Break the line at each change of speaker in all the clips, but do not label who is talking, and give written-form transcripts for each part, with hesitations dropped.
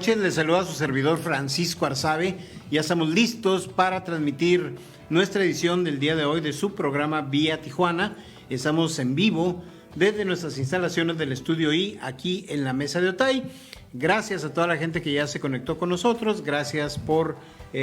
noches, les saluda su servidor Francisco Arzabe. Ya estamos listos para transmitir nuestra edición del día de hoy de su programa Vía Tijuana. Estamos en vivo desde nuestras instalaciones del Estudio I, aquí en la Mesa de Otay. Gracias a toda la gente que ya se conectó con nosotros, gracias por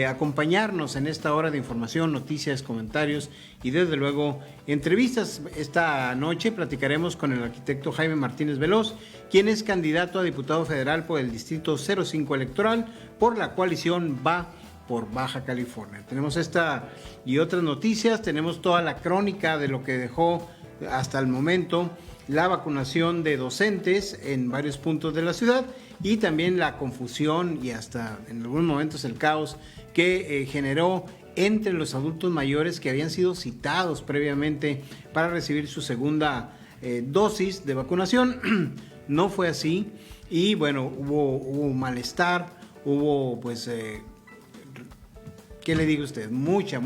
acompañarnos en esta hora de información, noticias, comentarios y desde luego entrevistas. Esta noche platicaremos con el arquitecto Jaime Martínez Veloz, quien es candidato a diputado federal por el Distrito 05 electoral por la coalición Va por Baja California. Tenemos esta y otras noticias, tenemos toda la crónica de lo que dejó hasta el momento la vacunación de docentes en varios puntos de la ciudad y también la confusión y hasta en algunos momentos el caos que generó entre los adultos mayores que habían sido citados previamente para recibir su segunda dosis de vacunación. No fue así y bueno, hubo malestar, hubo pues, ¿qué le digo a usted? Mucha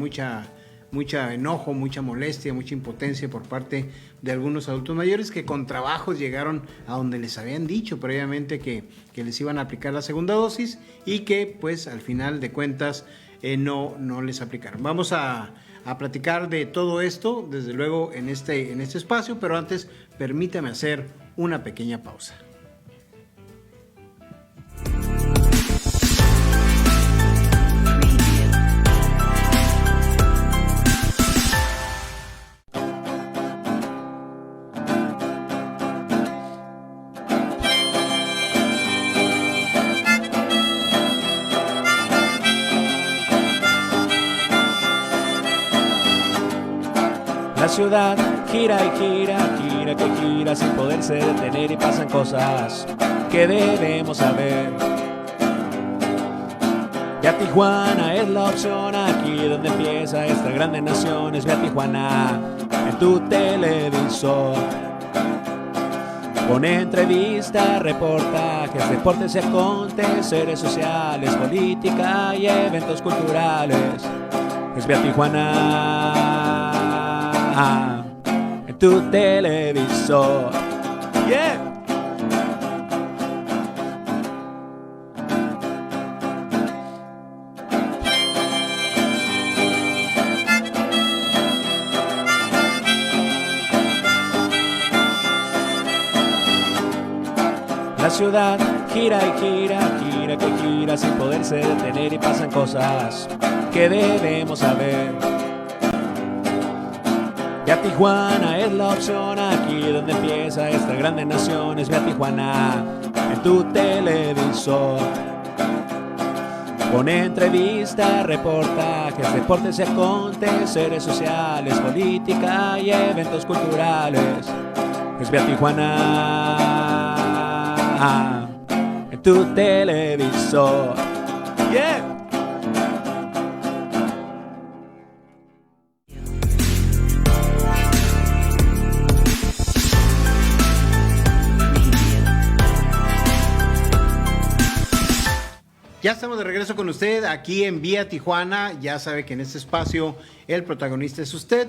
enojo, mucha molestia, mucha impotencia por parte de algunos adultos mayores que con trabajos llegaron a donde les habían dicho previamente que les iban a aplicar la segunda dosis y que pues al final de cuentas no les aplicaron. Vamos a platicar de todo esto desde luego en este espacio, pero antes permítame hacer una pequeña pausa.
La ciudad gira y gira, que gira sin poderse detener y pasan cosas que debemos saber. Vía Tijuana es la opción, aquí donde empieza esta grande nación. Es Vía Tijuana en tu televisor. Pone entrevistas, reportajes, deportes y aconteceres sociales, política y eventos culturales. Es Vía Tijuana en tu televisor. Yeah. La ciudad gira y gira, que gira sin poderse detener y pasan cosas que debemos saber. Vía Tijuana es la opción, aquí donde empieza esta grande nación. Es Vía Tijuana en tu televisor. Pone entrevistas, reportajes, deportes y aconteceres sociales, política y eventos culturales. Es Vía Tijuana en tu televisor. Yeah.
Ya estamos de regreso con usted aquí en Vía Tijuana. Ya sabe que en este espacio el protagonista es usted.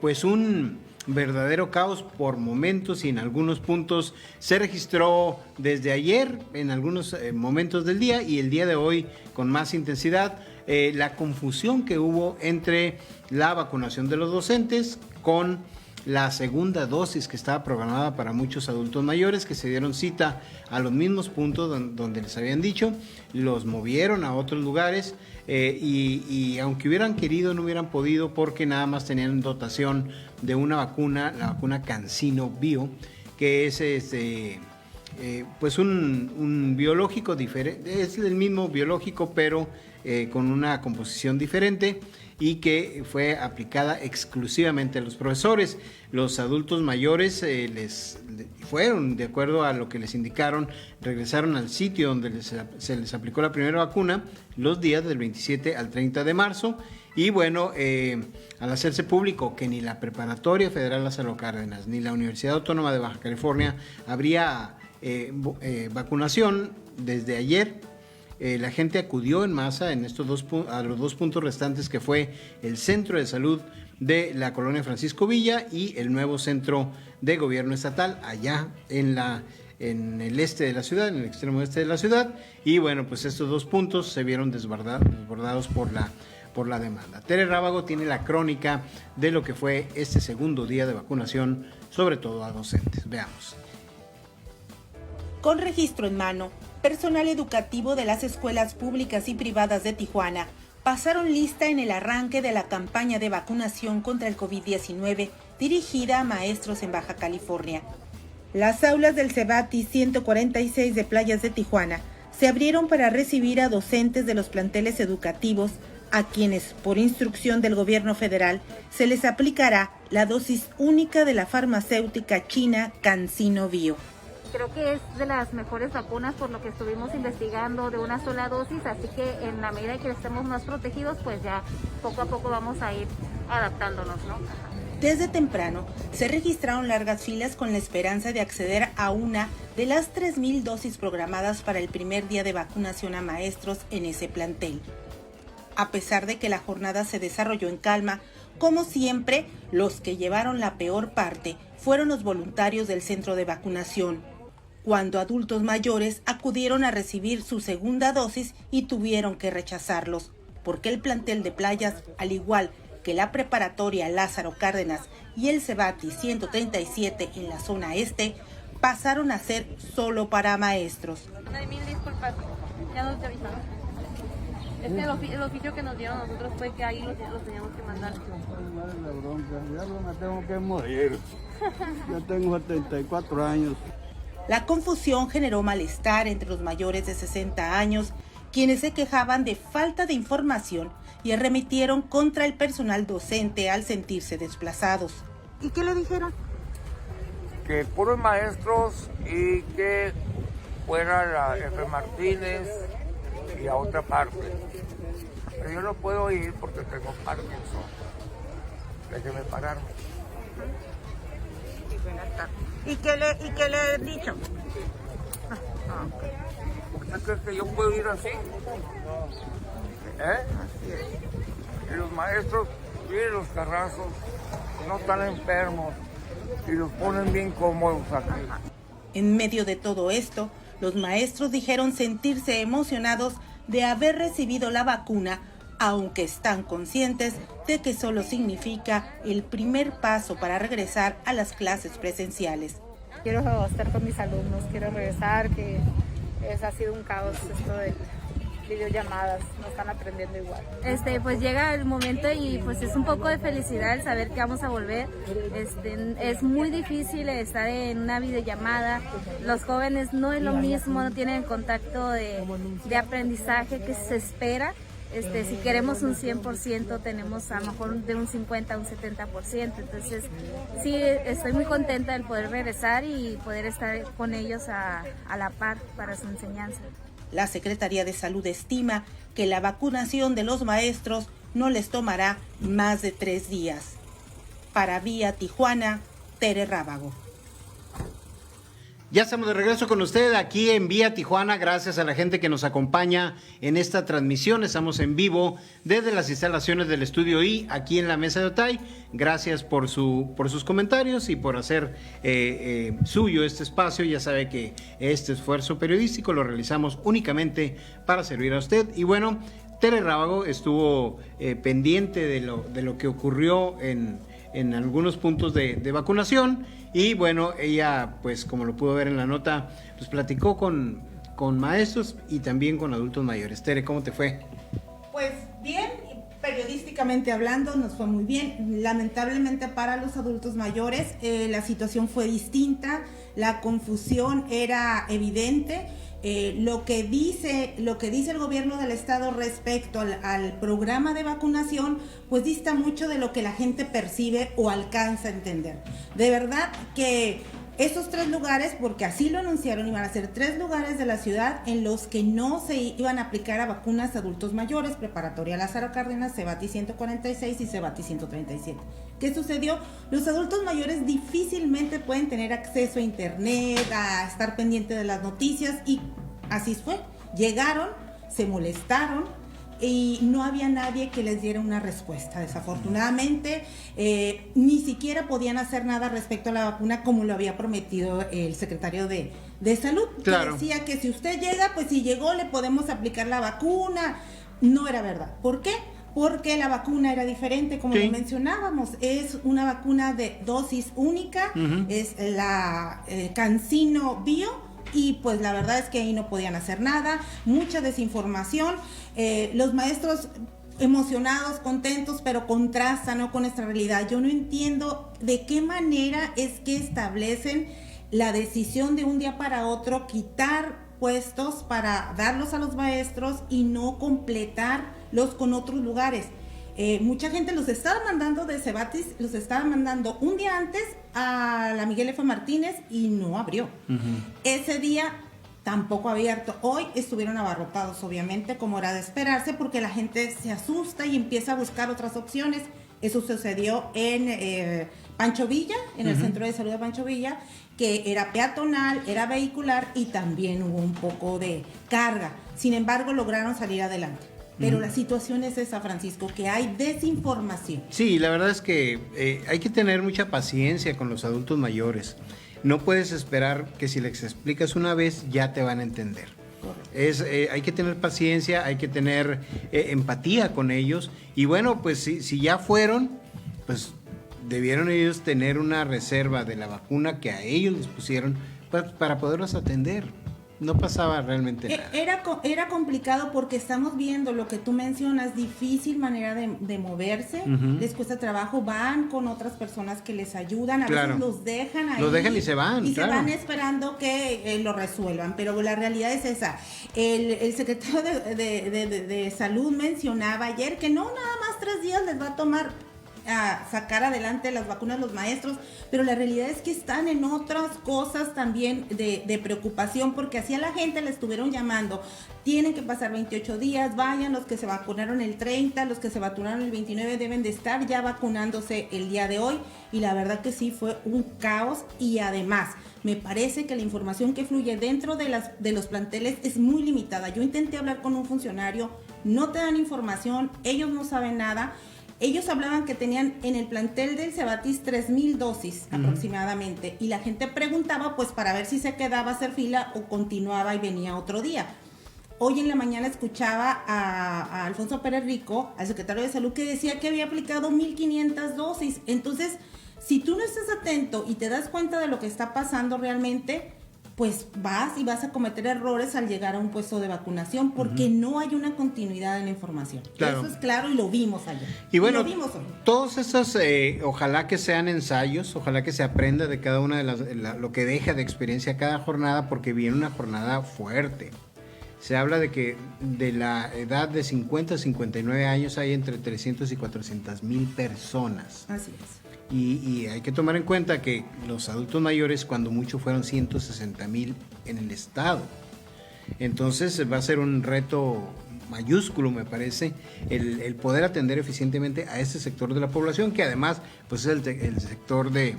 Pues un verdadero caos por momentos y en algunos puntos se registró desde ayer, en algunos momentos del día y el día de hoy con más intensidad. La confusión que hubo entre la vacunación de los docentes con la segunda dosis que estaba programada para muchos adultos mayores que se dieron cita a los mismos puntos donde les habían dicho, los movieron a otros lugares y aunque hubieran querido no hubieran podido porque nada más tenían dotación de una vacuna, la vacuna CanSino Bio, que es pues un biológico diferente, es el mismo biológico pero con una composición diferente y que fue aplicada exclusivamente a los profesores. Los adultos mayores les fueron, de acuerdo a lo que les indicaron, regresaron al sitio donde se les aplicó la primera vacuna los días del 27 al 30 de marzo y bueno, al hacerse público que ni la Preparatoria Federal Lázaro Cárdenas ni la Universidad Autónoma de Baja California habría vacunación desde ayer, la gente acudió en masa en a los dos puntos restantes que fue el Centro de Salud de la Colonia Francisco Villa y el nuevo Centro de Gobierno Estatal allá en la en el este de la ciudad, en el extremo este de la ciudad, y bueno, pues estos 2 puntos se vieron desbordados por la demanda. Tere Rábago tiene la crónica de lo que fue este segundo día de vacunación, sobre todo a docentes. Veamos.
Con registro en mano, personal educativo de las escuelas públicas y privadas de Tijuana pasaron lista en el arranque de la campaña de vacunación contra el COVID-19 dirigida a maestros en Baja California. Las aulas del CEBATI 146 de Playas de Tijuana se abrieron para recibir a docentes de los planteles educativos a quienes, por instrucción del gobierno federal, se les aplicará la dosis única de la farmacéutica china CanSino Bio.
Creo que es de las mejores vacunas por lo que estuvimos investigando de una sola dosis, así que en la medida que estemos más protegidos, pues ya poco a poco vamos a ir adaptándonos, ¿no?
Desde temprano se registraron largas filas con la esperanza de acceder a una de las 3,000 dosis programadas para el primer día de vacunación a maestros en ese plantel. A pesar de que la jornada se desarrolló en calma, como siempre, los que llevaron la peor parte fueron los voluntarios del centro de vacunación, cuando adultos mayores acudieron a recibir su segunda dosis y tuvieron que rechazarlos, porque el plantel de Playas, al igual que la preparatoria Lázaro Cárdenas y el CEBATI 137 en la zona este, pasaron a ser solo para maestros.
Mil disculpas, ya nos avisaron. El oficio que nos dieron nosotros fue que ahí los teníamos que mandar.
Ya no me tengo que morir. Yo tengo 74 años.
La confusión generó malestar entre los mayores de 60 años, quienes se quejaban de falta de información y arremetieron contra el personal docente al sentirse desplazados.
¿Y qué le dijeron?
Que puros maestros y que fuera la F. Martínez y a otra parte. Pero yo no puedo ir porque tengo Parkinson. Déjeme pararme.
¿Y qué le he dicho?
¿Usted cree que yo puedo ir así? Y los maestros, miren los carrazos, no están enfermos y los ponen bien cómodos aquí.
En medio de todo esto, los maestros dijeron sentirse emocionados de haber recibido la vacuna, aunque están conscientes de que solo significa el primer paso para regresar a las clases presenciales.
Quiero estar con mis alumnos, quiero regresar, que ha sido un caos esto de videollamadas, no están aprendiendo igual.
Pues llega el momento y pues es un poco de felicidad el saber que vamos a volver. Es muy difícil estar en una videollamada. Los jóvenes no es lo mismo, no tienen el contacto de aprendizaje que se espera. Si queremos un 100%, tenemos a lo mejor de un 50 a un 70%. Entonces, sí, estoy muy contenta de poder regresar y poder estar con ellos a la par para su enseñanza.
La Secretaría de Salud estima que la vacunación de los maestros no les tomará más de 3 días. Para Vía Tijuana, Tere Rábago.
Ya estamos de regreso con usted aquí en Vía Tijuana, gracias a la gente que nos acompaña en esta transmisión. Estamos en vivo desde las instalaciones del Estudio I, aquí en la Mesa de Otay. Gracias por sus comentarios y por hacer suyo este espacio. Ya sabe que este esfuerzo periodístico lo realizamos únicamente para servir a usted. Y bueno, Tere Rábago estuvo pendiente de lo que ocurrió en algunos puntos de vacunación. Y bueno, ella, pues como lo pudo ver en la nota, pues platicó con maestros y también con adultos mayores. Tere, ¿cómo te fue?
Pues bien, periodísticamente hablando, nos fue muy bien. Lamentablemente para los adultos mayores la situación fue distinta, la confusión era evidente. Lo que dice el gobierno del estado respecto al programa de vacunación, pues dista mucho de lo que la gente percibe o alcanza a entender. De verdad que esos 3 lugares, porque así lo anunciaron, iban a ser 3 lugares de la ciudad en los que no se iban a aplicar a vacunas a adultos mayores: Preparatoria Lázaro Cárdenas, CEBATI 146 y CEBATI 137. ¿Qué sucedió? Los adultos mayores difícilmente pueden tener acceso a internet, a estar pendiente de las noticias, y así fue. Llegaron, se molestaron, y no había nadie que les diera una respuesta. Desafortunadamente, ni siquiera podían hacer nada respecto a la vacuna como lo había prometido el secretario de Salud.
Claro.
Que decía que si usted llega, pues si llegó le podemos aplicar la vacuna. No era verdad. ¿Por qué? Porque la vacuna era diferente, como lo mencionábamos. Es una vacuna de dosis única, es la CanSino Bio, y pues la verdad es que ahí no podían hacer nada, mucha desinformación, los maestros emocionados, contentos, pero contrastan, ¿no?, con nuestra realidad. Yo no entiendo de qué manera es que establecen la decisión de un día para otro quitar puestos para darlos a los maestros y no completarlos con otros lugares. Mucha gente los estaba mandando de Cebatis, los estaba mandando un día antes a la Miguel F. Martínez y no abrió. Ese día tampoco abierto. Hoy estuvieron abarrotados, obviamente, como era de esperarse, porque la gente se asusta y empieza a buscar otras opciones. Eso sucedió en Pancho Villa, en el Centro de Salud de Pancho Villa, que era peatonal, era vehicular y también hubo un poco de carga. Sin embargo, lograron salir adelante. Pero la situación es esa, Francisco, que hay desinformación.
Sí, la verdad es que hay que tener mucha paciencia con los adultos mayores. No puedes esperar que si les explicas una vez ya te van a entender. Hay que tener paciencia, hay que tener empatía con ellos. Y bueno, pues si ya fueron, pues debieron ellos tener una reserva de la vacuna que a ellos les pusieron para poderlos atender. No pasaba realmente nada.
Era complicado porque estamos viendo lo que tú mencionas, difícil manera de moverse, les cuesta trabajo, van con otras personas que les ayudan, a veces los dejan ahí.
Los dejan y se van,
se van esperando que lo resuelvan, pero la realidad es esa. El secretario de Salud mencionaba ayer que no nada más 3 días les va a tomar a sacar adelante las vacunas los maestros, pero la realidad es que están en otras cosas también de preocupación, porque así a la gente le estuvieron llamando, tienen que pasar 28 días, vayan los que se vacunaron el 30, los que se vacunaron el 29 deben de estar ya vacunándose el día de hoy, y la verdad que sí fue un caos. Y además me parece que la información que fluye dentro de los planteles es muy limitada. Yo intenté hablar con un funcionario, no te dan información, ellos no saben nada. Ellos hablaban que tenían en el plantel del Cebatis 3,000 dosis aproximadamente, y la gente preguntaba pues para ver si se quedaba a hacer fila o continuaba y venía otro día. Hoy en la mañana escuchaba a Alfonso Pérez Rico, al secretario de Salud, que decía que había aplicado 1,500 dosis. Entonces, si tú no estás atento y te das cuenta de lo que está pasando realmente, pues vas a cometer errores al llegar a un puesto de vacunación, porque no hay una continuidad en la información.
Claro.
Eso es claro y lo vimos ayer.
Y bueno,
lo vimos hoy.
Todos estos, ojalá que sean ensayos, ojalá que se aprenda de cada una de lo que deja de experiencia cada jornada, porque viene una jornada fuerte. Se habla de que de la edad de 50 a 59 años hay entre 300 y 400 mil personas.
Así es.
Y hay que tomar en cuenta que los adultos mayores, cuando mucho, fueron 160,000 en el estado. Entonces va a ser un reto mayúsculo, me parece, el poder atender eficientemente a ese sector de la población, que además pues es el sector de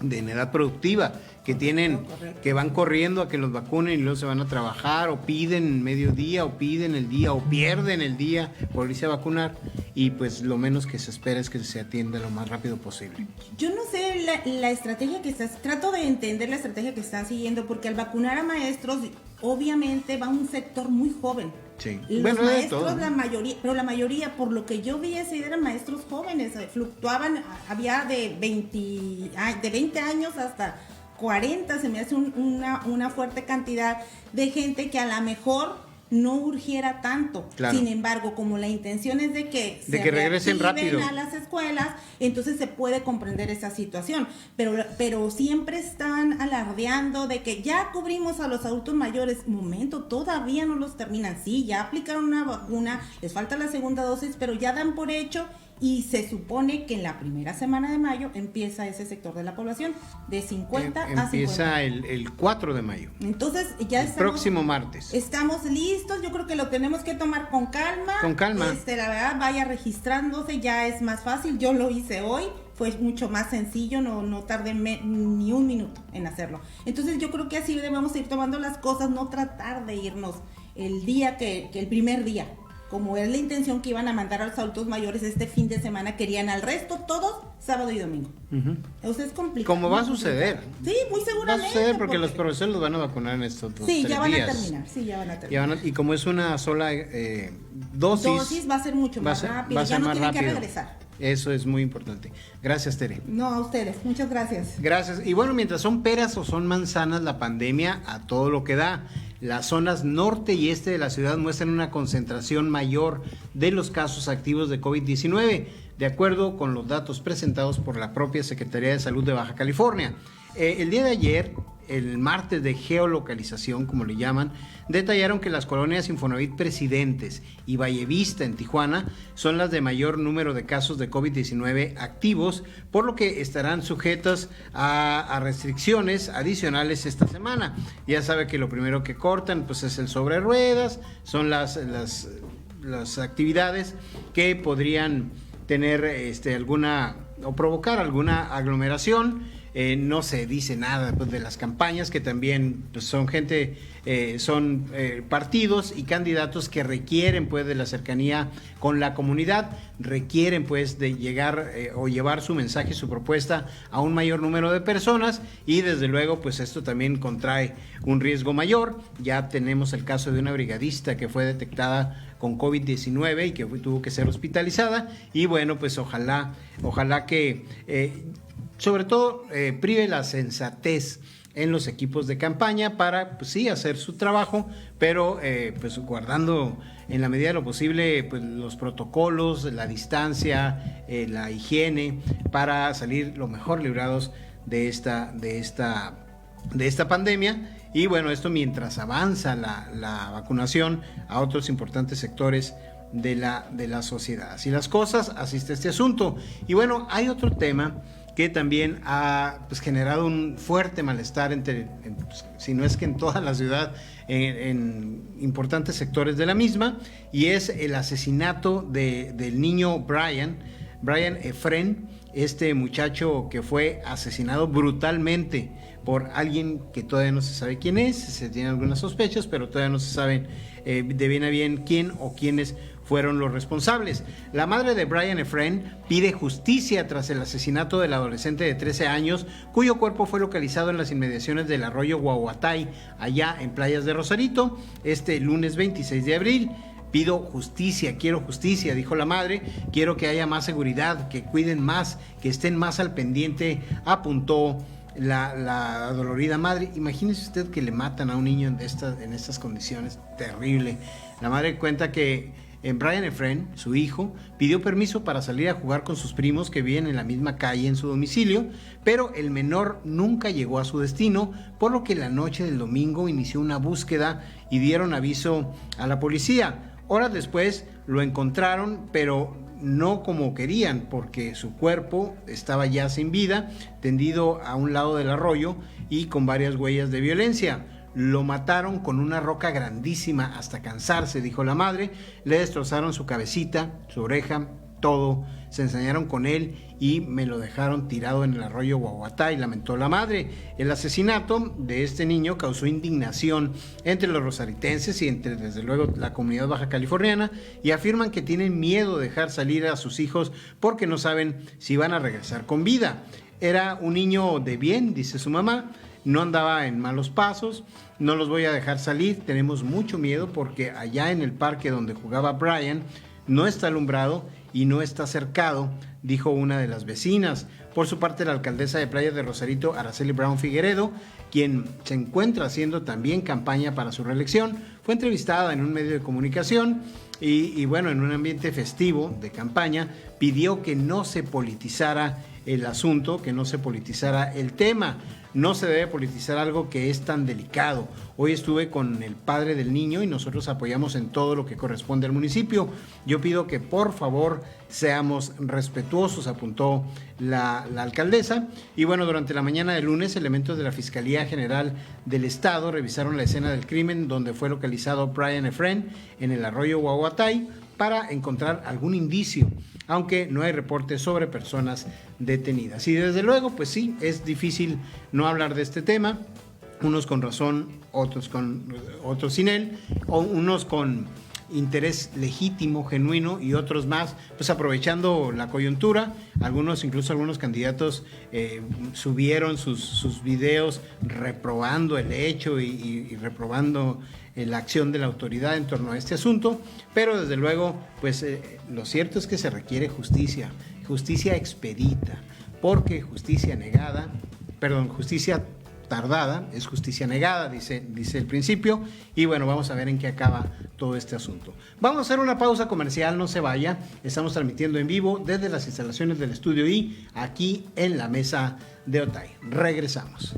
edad productiva, que van corriendo a que los vacunen y luego se van a trabajar, o piden mediodía, o piden el día, o pierden el día por irse a vacunar, y pues lo menos que se espera es que se atienda lo más rápido posible.
Yo no sé la estrategia trato de entender la estrategia que están siguiendo, porque al vacunar a maestros, obviamente va un sector muy joven.
Sí.
Los
bueno,
maestros, la mayoría, por lo que yo vi, eran maestros jóvenes, fluctuaban, había de 20 años hasta 40, se me hace una fuerte cantidad de gente que a lo mejor no urgiera tanto.
Claro.
Sin embargo, como la intención es de que
regresen rápido
a las escuelas, entonces se puede comprender esa situación, pero siempre están alardeando de que ya cubrimos a los adultos mayores. Momento, todavía no los terminan. Sí, ya aplicaron una vacuna, les falta la segunda dosis, pero ya dan por hecho, y se supone que en la primera semana de mayo empieza ese sector de la población de 50 a 50.
Empieza el 4 de mayo.
Entonces ya
el próximo martes.
Estamos listos, yo creo que lo tenemos que tomar con calma.
Con calma.
La verdad, vaya registrándose, ya es más fácil. Yo lo hice hoy, fue mucho más sencillo, no tardé ni un minuto en hacerlo. Entonces yo creo que así debemos ir tomando las cosas, no tratar de irnos el primer día como es la intención que iban a mandar a los adultos mayores este fin de semana, querían al resto todos sábado y domingo. Entonces es complicado.
¿Cómo va a suceder?
Sí, muy seguramente.
Va a suceder porque los profesores los van a vacunar en estos 3 días.
Ya van a terminar. Sí, ya van a terminar.
Y como es una sola dosis,
va a ser mucho más rápido.
Va a ser
ya no
más
tienen
rápido.
que regresar.
Eso es muy importante. Gracias, Tere.
No, a ustedes. Muchas gracias.
Gracias. Y bueno, mientras son peras o son manzanas, la pandemia a todo lo que da. Las zonas norte y este de la ciudad muestran una concentración mayor de los casos activos de COVID-19, de acuerdo con los datos presentados por la propia Secretaría de Salud de Baja California. El día de ayer, el martes de geolocalización, como le llaman, detallaron que las colonias Infonavit Presidentes y Vallevista en Tijuana son las de mayor número de casos de COVID-19 activos, por lo que estarán sujetas a restricciones adicionales esta semana. Ya sabe que lo primero que cortan pues es el sobre ruedas, son las actividades que podrían tener alguna o provocar alguna aglomeración. No se dice nada pues, de las campañas, que también pues, son partidos y candidatos que requieren pues de la cercanía con la comunidad, requieren pues de llegar o llevar su mensaje, su propuesta a un mayor número de personas, y desde luego pues esto también contrae un riesgo mayor. Ya tenemos el caso de una brigadista que fue detectada con COVID-19 y que tuvo que ser hospitalizada, y bueno pues ojalá que sobre todo prive la sensatez en los equipos de campaña para, pues sí, hacer su trabajo, pero pues guardando en la medida de lo posible pues los protocolos, la distancia, la higiene, para salir lo mejor librados de esta pandemia. Y bueno, esto mientras avanza la vacunación a otros importantes sectores de la sociedad. Así las cosas, así está este asunto. Y bueno, hay otro tema que también ha pues, generado un fuerte malestar si no es que en toda la ciudad, en importantes sectores de la misma, y es el asesinato del niño Brian Efren, este muchacho que fue asesinado brutalmente por alguien que todavía no se sabe quién es. Se tienen algunas sospechas, pero todavía no se saben de bien a bien quién o quiénes fueron los responsables. La madre de Brian Efren pide justicia tras el asesinato del adolescente de 13 años, cuyo cuerpo fue localizado en las inmediaciones del arroyo Guaguatay, allá en Playas de Rosarito, este lunes 26 de abril. Pido justicia, quiero justicia, dijo la madre, quiero que haya más seguridad, que cuiden más, que estén más al pendiente, apuntó la dolorida madre. Imagínese usted que le matan a un niño en estas condiciones, terrible. La madre cuenta que Brian Efren, su hijo, pidió permiso para salir a jugar con sus primos que viven en la misma calle en su domicilio, pero el menor nunca llegó a su destino, por lo que la noche del domingo inició una búsqueda y dieron aviso a la policía. Horas después lo encontraron, pero no como querían, porque su cuerpo estaba ya sin vida, tendido a un lado del arroyo y con varias huellas de violencia. Lo mataron con una roca grandísima hasta cansarse, dijo la madre. Le destrozaron su cabecita, su oreja, todo. Se ensañaron con él y me lo dejaron tirado en el arroyo Guaguatay, lamentó la madre. El asesinato de este niño causó indignación entre los rosaritenses y entre, desde luego, la comunidad baja californiana, y afirman que tienen miedo de dejar salir a sus hijos porque no saben si van a regresar con vida. Era un niño de bien, dice su mamá. No andaba en malos pasos, no los voy a dejar salir, tenemos mucho miedo porque allá en el parque donde jugaba Brian no está alumbrado y no está cercado, dijo una de las vecinas. Por su parte, la alcaldesa de Playa de Rosarito, Araceli Brown Figueredo, quien se encuentra haciendo también campaña para su reelección, fue entrevistada en un medio de comunicación y bueno, en un ambiente festivo de campaña, pidió que no se politizara el asunto, que no se politizara el tema. No se debe politizar algo que es tan delicado. Hoy estuve con el padre del niño y nosotros apoyamos en todo lo que corresponde al municipio. Yo pido que por favor seamos respetuosos, apuntó la alcaldesa. Y bueno, durante la mañana del lunes, elementos de la Fiscalía General del Estado revisaron la escena del crimen donde fue localizado Brian Efren en el arroyo Guaguatay para encontrar algún indicio, aunque no hay reportes sobre personas detenidas. Y desde luego, pues sí, es difícil no hablar de este tema, unos con razón, otros sin él, o unos con interés legítimo, genuino, y otros más, pues aprovechando la coyuntura. Incluso algunos candidatos subieron sus videos reprobando el hecho y reprobando la acción de la autoridad en torno a este asunto, pero desde luego, pues lo cierto es que se requiere justicia expedita, porque justicia tardada es justicia negada, dice el principio. Y bueno, vamos a ver en qué acaba todo este asunto. Vamos a hacer una pausa comercial, no se vaya. Estamos transmitiendo en vivo desde las instalaciones del Estudio I, aquí en la Mesa de Otay. Regresamos.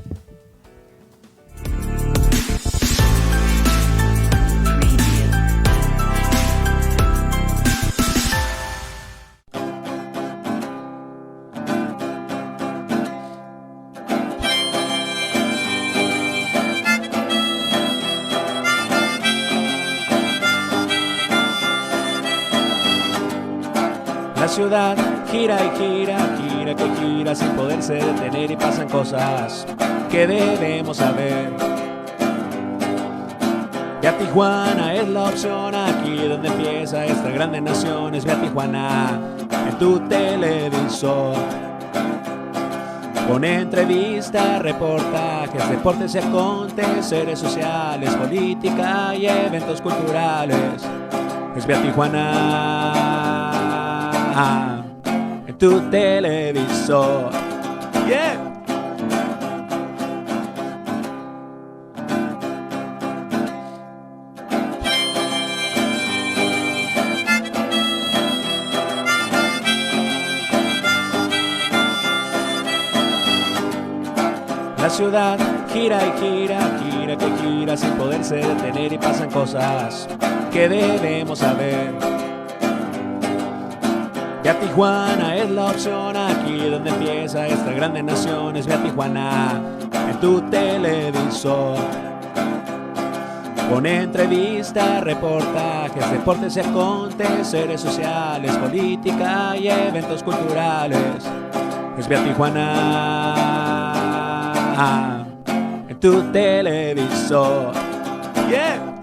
La ciudad gira y gira que gira sin poderse detener, y pasan cosas que debemos saber. Ya Tijuana es la opción, aquí donde empieza esta grande nación. Es Vía Tijuana en tu televisor. Con entrevistas, reportajes, deportes y aconteceres sociales, política y eventos culturales. Es Vía Tijuana en tu televisor. Yeah. La ciudad gira y gira que gira sin poderse detener, y pasan cosas que debemos saber. Ya Tijuana es la opción, aquí donde empieza esta grande nación. Es Vía Tijuana en tu televisor. Con entrevistas, reportajes, deportes y aconteceres sociales, política y eventos culturales. Es Vía Tijuana en tu televisor. Yeah.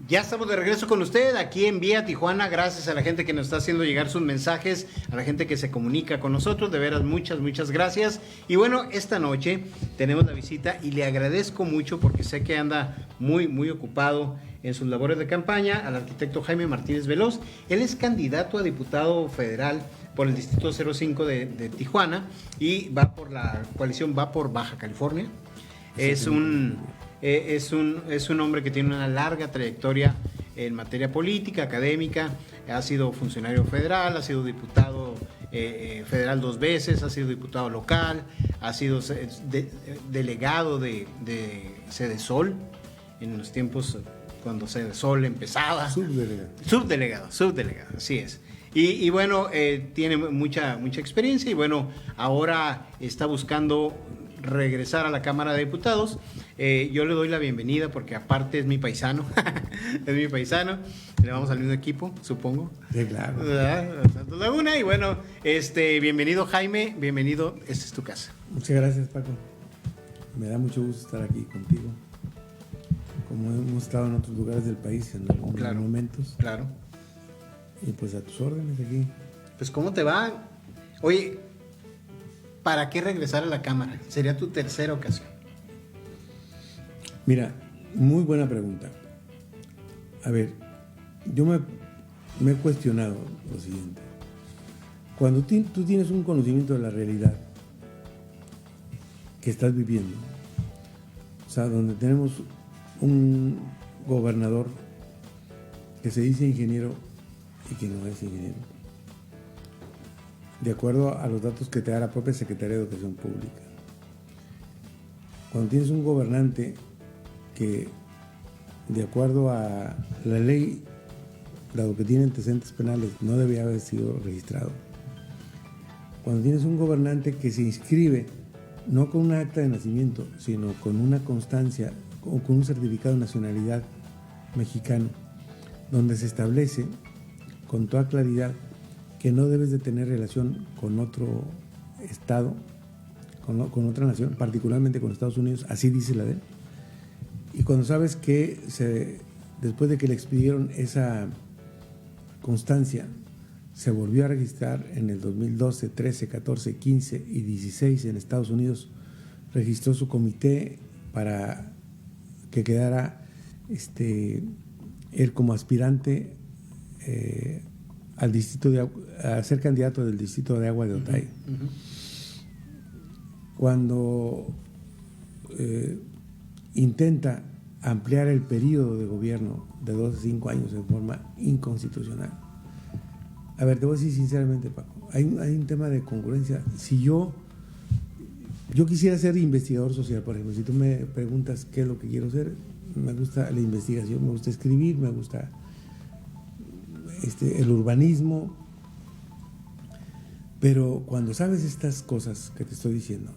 Ya estamos de regreso con usted aquí en Vía Tijuana. Gracias a la gente que nos está haciendo llegar sus mensajes, a la gente que se comunica con nosotros. De veras, muchas gracias. Y bueno, esta noche tenemos la visita y le agradezco mucho, porque sé que anda muy ocupado en sus labores de campaña, al arquitecto Jaime Martínez Veloz. Él es candidato a diputado federal por el Distrito 05 de Tijuana, y va por la coalición Va por Baja California. Es un hombre que tiene una larga trayectoria en materia política, académica. Ha sido funcionario federal, ha sido diputado federal 2 veces, ha sido diputado local, ha sido delegado de Sedesol en los tiempos cuando Sedesol empezaba. Subdelegado, así es. Y bueno, tiene mucha experiencia, y bueno, ahora está buscando regresar a la Cámara de Diputados. Yo le doy la bienvenida porque aparte es mi paisano. Es mi paisano. Le vamos al mismo equipo, supongo.
Sí, claro.
Santos Laguna. Y bueno, bienvenido, Jaime, bienvenido, esta es tu casa.
Muchas gracias, Paco. Me da mucho gusto estar aquí contigo. Como hemos estado en otros lugares del país en algunos momentos.
Claro.
Y pues a tus órdenes aquí.
Pues, ¿cómo te va? Oye, ¿para qué regresar a la Cámara? Sería tu tercera ocasión.
Mira, muy buena pregunta. A ver, yo me he cuestionado lo siguiente. Cuando tú tienes un conocimiento de la realidad que estás viviendo, o sea, donde tenemos un gobernador que se dice ingeniero y que no es ingeniero, de acuerdo a los datos que te da la propia Secretaría de Educación Pública. Cuando tienes un gobernante que, de acuerdo a la ley, dado que tiene antecedentes penales, no debía haber sido registrado. Cuando tienes un gobernante que se inscribe no con un acta de nacimiento, sino con una constancia o con un certificado de nacionalidad mexicano, donde se establece con toda claridad que no debes de tener relación con otro estado, con otra nación, particularmente con Estados Unidos, así dice la ley. Y cuando sabes que después de que le expidieron esa constancia, se volvió a registrar en el 2012, 13, 14, 15 y 16 en Estados Unidos, registró su comité para que quedara él como aspirante al distrito a ser candidato del distrito de Agua de Otay. Cuando intenta ampliar el periodo de gobierno de 2 a 5 años en forma inconstitucional. A ver, te voy a decir sinceramente, Paco, hay un tema de congruencia. Si yo quisiera ser investigador social, por ejemplo, si tú me preguntas qué es lo que quiero ser, me gusta la investigación, me gusta escribir, me gusta el urbanismo, pero cuando sabes estas cosas que te estoy diciendo,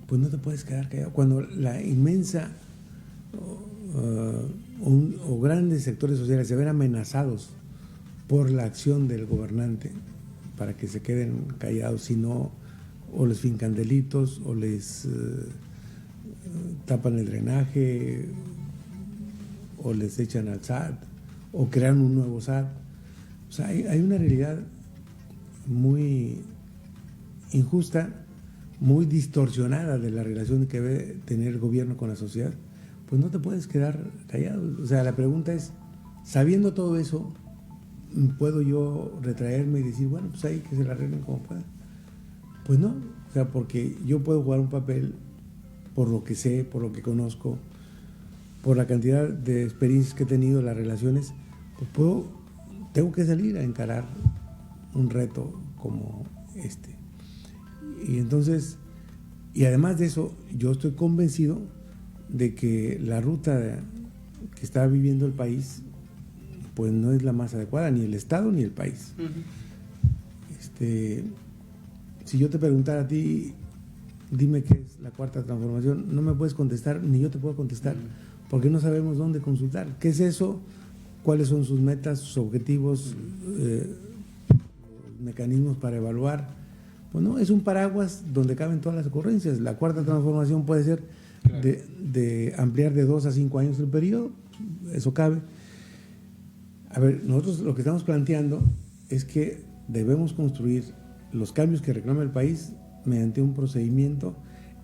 pues no te puedes quedar callado. Cuando la inmensa o grandes sectores sociales se ven amenazados por la acción del gobernante para que se queden callados, si no, o les fincan delitos, o les tapan el drenaje, o les echan al SAT, o crean un nuevo SAT. O sea, hay una realidad muy injusta, muy distorsionada de la relación que debe tener el gobierno con la sociedad. Pues no te puedes quedar callado. O sea, la pregunta es, sabiendo todo eso, ¿puedo yo retraerme y decir, bueno, pues ahí que se la arreglen como puedan? Pues no, o sea, porque yo puedo jugar un papel por lo que sé, por lo que conozco, por la cantidad de experiencias que he tenido, las relaciones, pues tengo que salir a encarar un reto como este. Y entonces, y además de eso, yo estoy convencido de que la ruta que está viviendo el país, pues no es la más adecuada, ni el Estado ni el país. Si yo te preguntara a ti, dime qué es la cuarta transformación, no me puedes contestar, ni yo te puedo contestar, porque no sabemos dónde consultar. ¿Qué es eso? ¿Cuáles son sus metas, sus objetivos, mecanismos para evaluar? Pues no, es un paraguas donde caben todas las ocurrencias. La cuarta transformación puede ser de ampliar de 2 a 5 años el periodo, eso cabe. A ver, nosotros lo que estamos planteando es que debemos construir los cambios que reclama el país mediante un procedimiento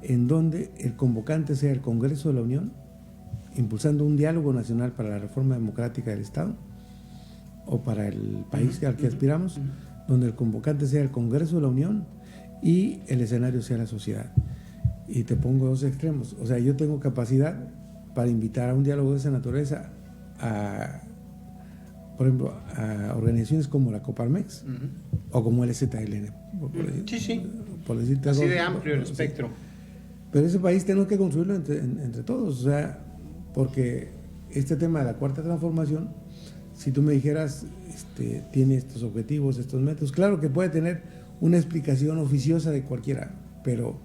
en donde el convocante sea el Congreso de la Unión, impulsando un diálogo nacional para la reforma democrática del Estado o para el país al que aspiramos, donde el convocante sea el Congreso de la Unión y el escenario sea la sociedad. Y te pongo 2 extremos. O sea, yo tengo capacidad para invitar a un diálogo de esa naturaleza por ejemplo, a organizaciones como la Coparmex o como el ZLN. Por decirte
así
algo,
de amplio el espectro.
Pero ese país tenemos que construirlo entre todos, o sea, porque este tema de la cuarta transformación, si tú me dijeras, tiene estos objetivos, estos métodos, claro que puede tener una explicación oficiosa de cualquiera, pero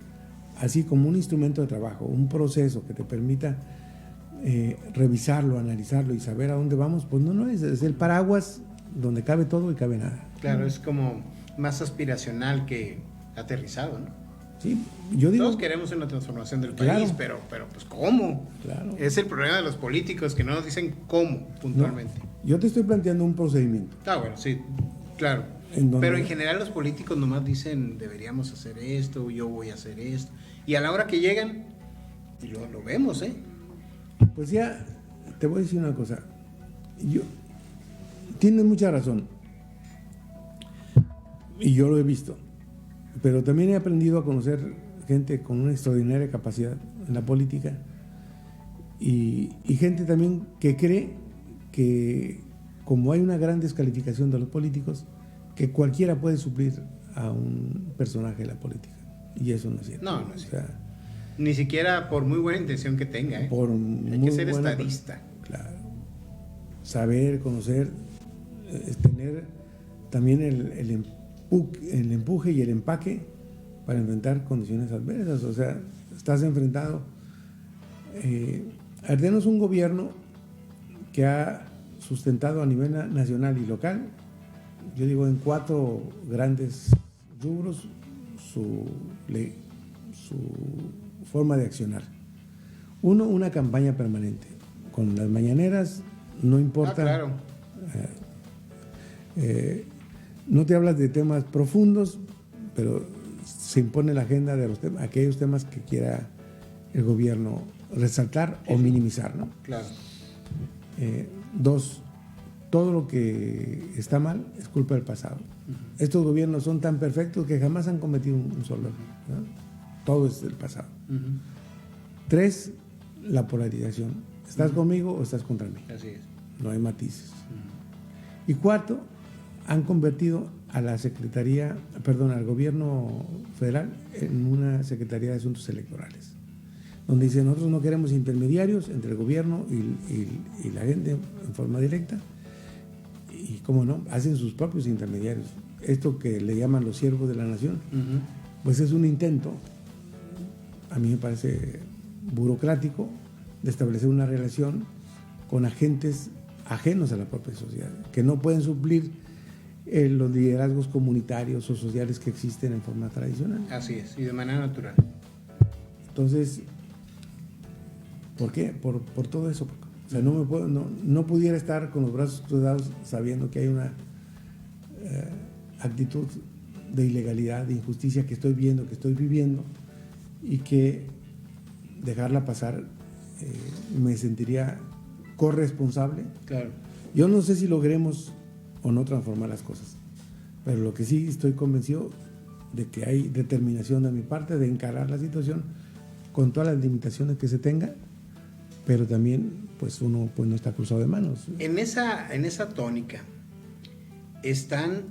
así como un instrumento de trabajo, un proceso que te permita revisarlo, analizarlo y saber a dónde vamos, pues no es el paraguas donde cabe todo y cabe nada.
Claro, es como más aspiracional que aterrizado, ¿no?
Sí, yo digo,
todos queremos una transformación del
claro,
país, pero pues ¿cómo?
Claro.
Es el problema de los políticos que no nos dicen cómo puntualmente.
No, yo te estoy planteando un procedimiento.
Bueno, sí, claro. Pero en general los políticos nomás dicen deberíamos hacer esto, yo voy a hacer esto. Y a la hora que llegan, lo vemos, ¿eh?
Pues ya, te voy a decir una cosa. Tienes mucha razón. Y yo lo he visto. Pero también he aprendido a conocer gente con una extraordinaria capacidad en la política. Y gente también que cree que, como hay una gran descalificación de los políticos, que cualquiera puede suplir a un personaje de la política. Y eso no es cierto.
No es cierto. O sea, ni siquiera por muy buena intención que tenga, ¿eh? Hay que ser estadista.
Claro. Saber, conocer, tener también el empuje y el empaque para enfrentar condiciones adversas. O sea, estás enfrentado. Ardeno es un gobierno que ha sustentado a nivel nacional y local yo digo, en 4 grandes rubros su forma de accionar. Uno, una campaña permanente. Con las mañaneras no importa.
Claro.
No te hablas de temas profundos, pero se impone la agenda de aquellos temas que quiera el gobierno resaltar o minimizar, ¿no?
Claro.
2, todo lo que está mal es culpa del pasado. Estos gobiernos son tan perfectos que jamás han cometido un solo error, ¿no? Todo es del pasado. 3, la polarización. ¿Estás conmigo o estás contra mí?
Así es.
No hay matices. Y 4, han convertido a la al gobierno federal en una Secretaría de Asuntos Electorales, donde dicen, nosotros no queremos intermediarios entre el gobierno y la gente en forma directa, y cómo no, hacen sus propios intermediarios. Esto que le llaman los siervos de la nación, pues es un intento, a mí me parece burocrático, de establecer una relación con agentes ajenos a la propia sociedad, que no pueden suplir los liderazgos comunitarios o sociales que existen en forma tradicional.
Así es, y de manera natural.
Entonces, ¿por qué? Por todo eso. O sea, no pudiera estar con los brazos cruzados sabiendo que hay una actitud de ilegalidad, de injusticia que estoy viendo, que estoy viviendo, y que dejarla pasar me sentiría corresponsable.
Claro.
Yo no sé si logremos o no transformar las cosas, pero lo que sí estoy convencido de que hay determinación de mi parte de encarar la situación con todas las limitaciones que se tenga, pero también pues uno pues no está cruzado de manos.
En esa tónica están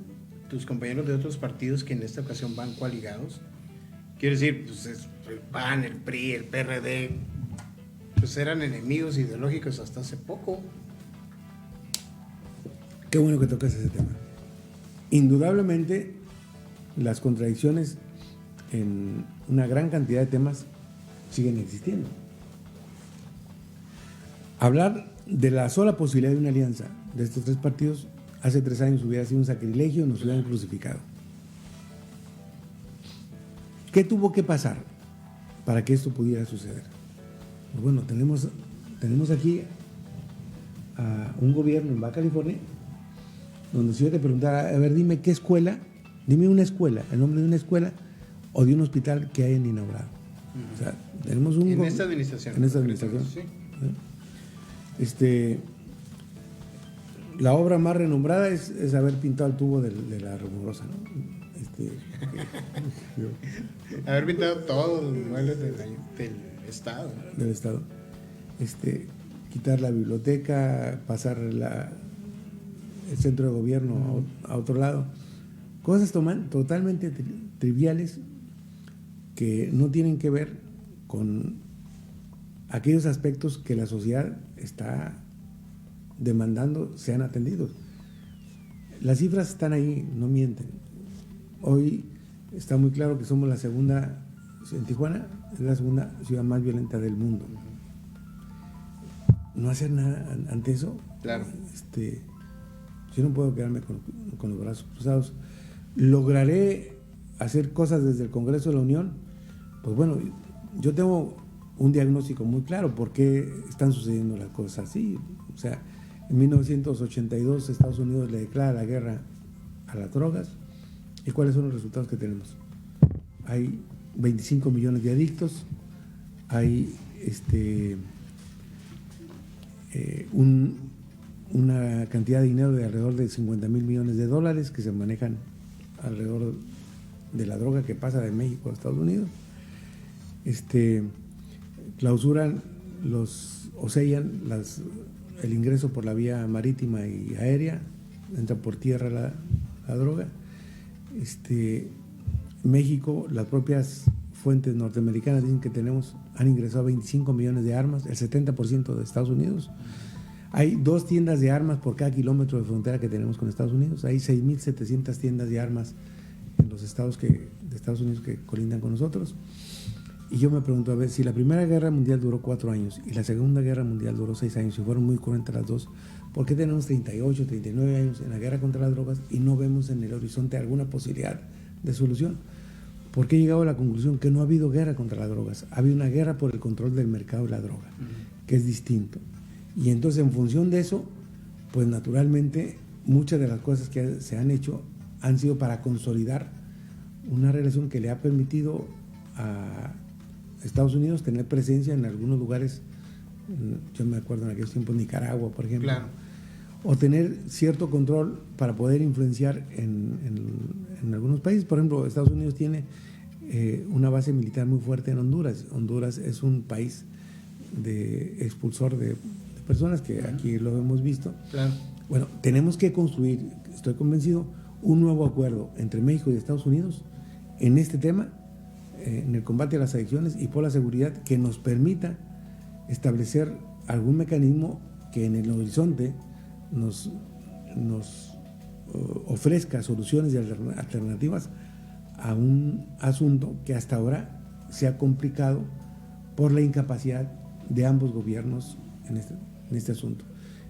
tus compañeros de otros partidos que en esta ocasión van coaligados. Quiero decir, pues el PAN, el PRI, el PRD, pues eran enemigos ideológicos hasta hace poco.
Qué bueno que tocas ese tema. Indudablemente, las contradicciones en una gran cantidad de temas siguen existiendo. Hablar de la sola posibilidad de una alianza de estos 3 partidos hace 3 años hubiera sido un sacrilegio, nos hubieran crucificado. ¿Qué tuvo que pasar para que esto pudiera suceder? Pues bueno, tenemos aquí a un gobierno en Baja California donde si yo te preguntara, a ver, dime qué escuela, dime una escuela, el nombre de una escuela o de un hospital que hayan inaugurado. O sea, tenemos un...
En esta administración.
En esta administración.
Sí.
La obra más renombrada es haber pintado el tubo de la Rumorosa, ¿no?
Haber pintado todos los muebles del Estado.
Del Estado. Quitar la biblioteca, pasar el centro de gobierno a otro lado. Cosas totalmente triviales que no tienen que ver con aquellos aspectos que la sociedad está demandando sean atendidos. Las cifras están ahí, no mienten. Hoy está muy claro que somos la segunda, en Tijuana es la segunda ciudad más violenta del mundo. No hacer nada ante eso.
Claro.
Yo no puedo quedarme con los brazos cruzados. ¿Lograré hacer cosas desde el Congreso de la Unión? Pues bueno, yo tengo un diagnóstico muy claro por qué están sucediendo las cosas así. O sea, en 1982 Estados Unidos le declara la guerra a las drogas. ¿Y cuáles son los resultados que tenemos? Hay 25 millones de adictos, hay una cantidad de dinero de alrededor de $50,000 millones que se manejan alrededor de la droga que pasa de México a Estados Unidos. Clausuran o sellan el ingreso por la vía marítima y aérea, entra por tierra la droga. México, las propias fuentes norteamericanas dicen que han ingresado 25 millones de armas, el 70% de Estados Unidos. Hay 2 tiendas de armas por cada kilómetro de frontera que tenemos con Estados Unidos. Hay 6,700 tiendas de armas en los estados de Estados Unidos que colindan con nosotros. Y yo me pregunto, a ver, si la Primera Guerra Mundial duró 4 años y la Segunda Guerra Mundial duró 6 años y fueron muy cruentas las dos, ¿Por qué tenemos 38, 39 años en la guerra contra las drogas y no vemos en el horizonte alguna posibilidad de solución? ¿Por qué he llegado a la conclusión que no ha habido guerra contra las drogas? Ha habido una guerra por el control del mercado de la droga, que es distinto. Y entonces, en función de eso, pues naturalmente muchas de las cosas que se han hecho han sido para consolidar una relación que le ha permitido a Estados Unidos tener presencia en algunos lugares. Yo me acuerdo en aquellos tiempos Nicaragua, por ejemplo,
Claro.
o tener cierto control para poder influenciar en algunos países. Por ejemplo, Estados Unidos tiene una base militar muy fuerte en Honduras. Honduras es un país de expulsor de personas, que aquí lo hemos visto.
Claro.
Bueno, tenemos que construir, estoy convencido, un nuevo acuerdo entre México y Estados Unidos en este tema, en el combate a las adicciones y por la seguridad, que nos permita establecer algún mecanismo que en el horizonte nos ofrezca soluciones y alternativas a un asunto que hasta ahora se ha complicado por la incapacidad de ambos gobiernos en este asunto.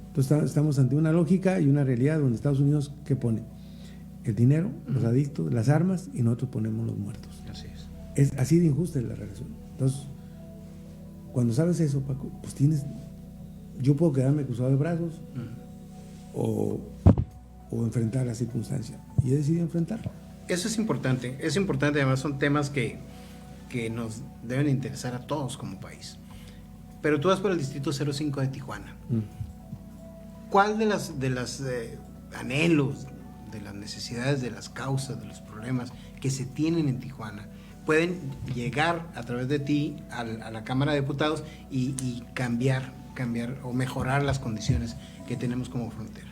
Entonces estamos ante una lógica y una realidad donde Estados Unidos, ¿qué pone? El dinero, los adictos, las armas, y nosotros ponemos los muertos.
Así es.
Es así de injusta la relación. Entonces, cuando sabes eso, Paco, pues yo puedo quedarme cruzado de brazos o enfrentar la circunstancia. Y he decidido enfrentarla.
Eso es importante, además son temas que nos deben interesar a todos como país. Pero tú vas por el distrito 05 de Tijuana. ¿Cuál de las anhelos, de las necesidades, de las causas, de los problemas que se tienen en Tijuana pueden llegar a través de ti a la Cámara de Diputados y cambiar o mejorar las condiciones que tenemos como frontera?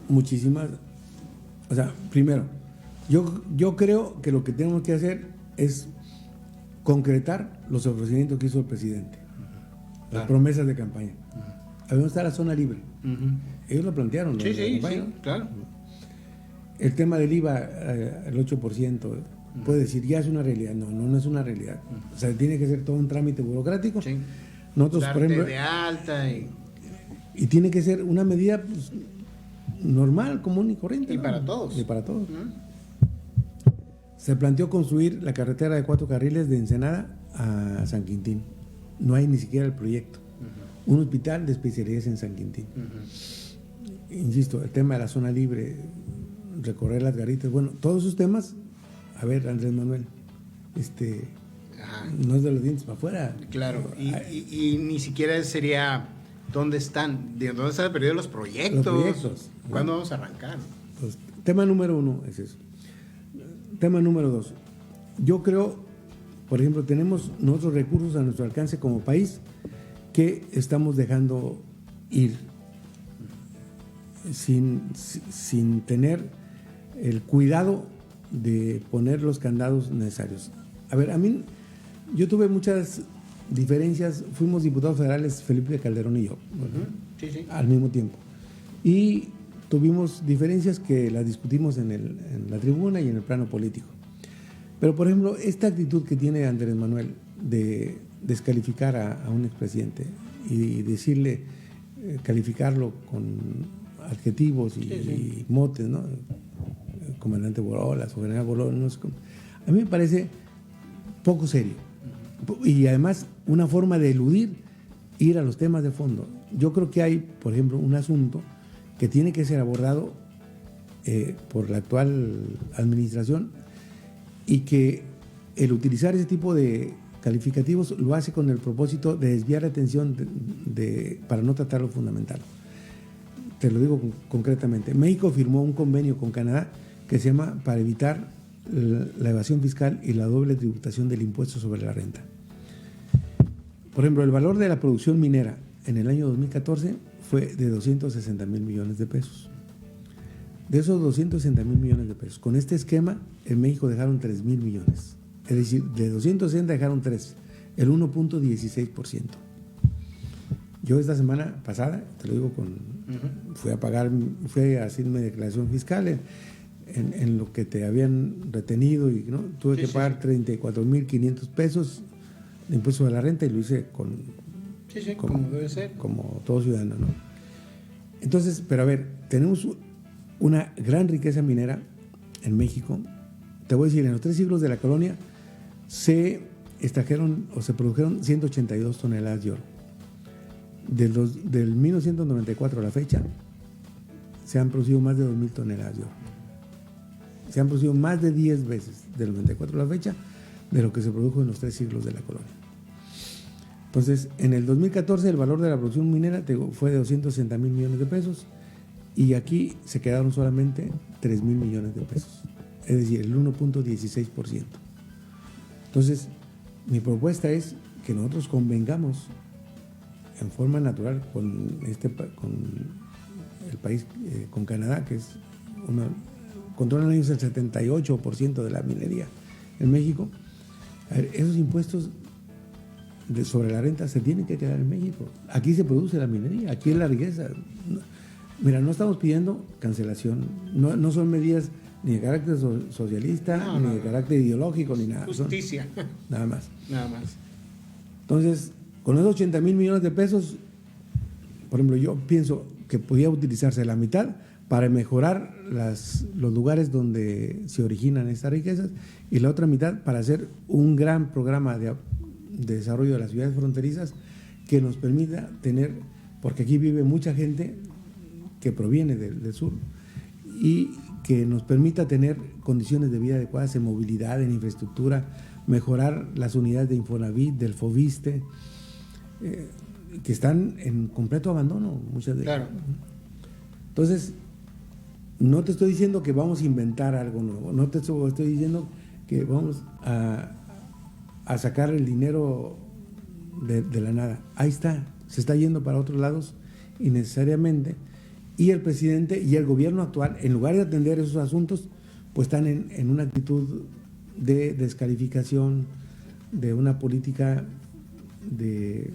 Muchísimas. O sea, primero, yo creo que lo que tenemos que hacer es concretar los ofrecimientos que hizo el presidente, las promesas de campaña. ¿A dónde está la zona libre? Ellos lo plantearon.
Sí, claro.
El tema del IVA, el 8%, puede decir, ya es una realidad. No es una realidad. O sea, tiene que ser todo un trámite burocrático.
Sí.
Nosotros, por ejemplo,
de alta
y tiene que ser una medida, pues, normal, común y corriente.
Y
¿no?
para todos.
Y para todos. Se planteó construir la carretera de 4 carriles de Ensenada a San Quintín. No hay ni siquiera el proyecto. Un hospital de especialidades en San Quintín. Insisto, el tema de la zona libre, recorrer las garitas, bueno, todos esos temas. A ver, Andrés Manuel, no es de los dientes para afuera.
Claro, y ni siquiera sería dónde están el periodo de los proyectos.
Los proyectos.
¿Cuándo vamos a arrancar?
Pues, tema número 1 es eso. Tema número 2. Yo creo, por ejemplo, tenemos nosotros recursos a nuestro alcance como país que estamos dejando ir sin tener el cuidado de poner los candados necesarios. A ver, yo tuve muchas diferencias, fuimos diputados federales Felipe Calderón y yo, al mismo tiempo. Y tuvimos diferencias que las discutimos en la tribuna y en el plano político. Pero, por ejemplo, esta actitud que tiene Andrés Manuel de descalificar a un expresidente y decirle, calificarlo con adjetivos y motes, ¿no? El comandante Borolas o general Borolas, no sé cómo. A mí me parece poco serio. Y además una forma de eludir ir a los temas de fondo. Yo creo que hay, por ejemplo, un asunto que tiene que ser abordado por la actual administración y que el utilizar ese tipo de calificativos lo hace con el propósito de desviar la atención para no tratar lo fundamental. Te lo digo concretamente. México firmó un convenio con Canadá que se llama para evitar la evasión fiscal y la doble tributación del impuesto sobre la renta. Por ejemplo, el valor de la producción minera en el año 2014 fue de 260,000 millones de pesos. De esos 260,000 millones de pesos, con este esquema, en México dejaron 3,000 millones. Es decir, de 260 dejaron 3, el 1.16%. Yo esta semana pasada, te lo digo, fui a hacerme declaración fiscal en lo que te habían retenido y ¿no? Tuve que pagar 34,500 pesos de impuesto de la renta y lo hice como debe ser, como todo ciudadano, ¿no? Entonces, pero a ver, tenemos una gran riqueza minera en México. Te voy a decir, en los 3 siglos de la colonia se extrajeron o se produjeron 182 toneladas de oro. Del 1994 a la fecha, se han producido más de 2.000 toneladas de oro. Se han producido más de 10 veces del 94 a la fecha de lo que se produjo en los 3 siglos de la colonia. Entonces, en el 2014 el valor de la producción minera fue de 260,000 millones de pesos y aquí se quedaron solamente 3,000 millones de pesos, es decir, el 1.16%. Entonces, mi propuesta es que nosotros convengamos en forma natural con el país, con Canadá, que es controlan ellos el 78% de la minería en México. A ver, esos impuestos sobre la renta se tienen que quedar en México. Aquí se produce la minería, aquí es la riqueza. Mira, no estamos pidiendo cancelación, no son medidas ni de carácter socialista, ni de carácter ideológico, ni nada.
Justicia.
Nada más.
Nada más.
Entonces, con esos 80,000 millones de pesos, por ejemplo, yo pienso que podía utilizarse la mitad para mejorar los lugares donde se originan estas riquezas y la otra mitad para hacer un gran programa de desarrollo de las ciudades fronterizas que nos permita tener, porque aquí vive mucha gente que proviene del sur y que nos permita tener condiciones de vida adecuadas en movilidad, en infraestructura, mejorar las unidades de Infonavit, del Foviste, que están en completo abandono, muchas de ellas.
Claro.
Entonces, no te estoy diciendo que vamos a inventar algo nuevo, no te estoy diciendo que vamos a sacar el dinero de la nada. Ahí está, se está yendo para otros lados innecesariamente y el presidente y el gobierno actual, en lugar de atender esos asuntos, pues están en una actitud de descalificación, de una política de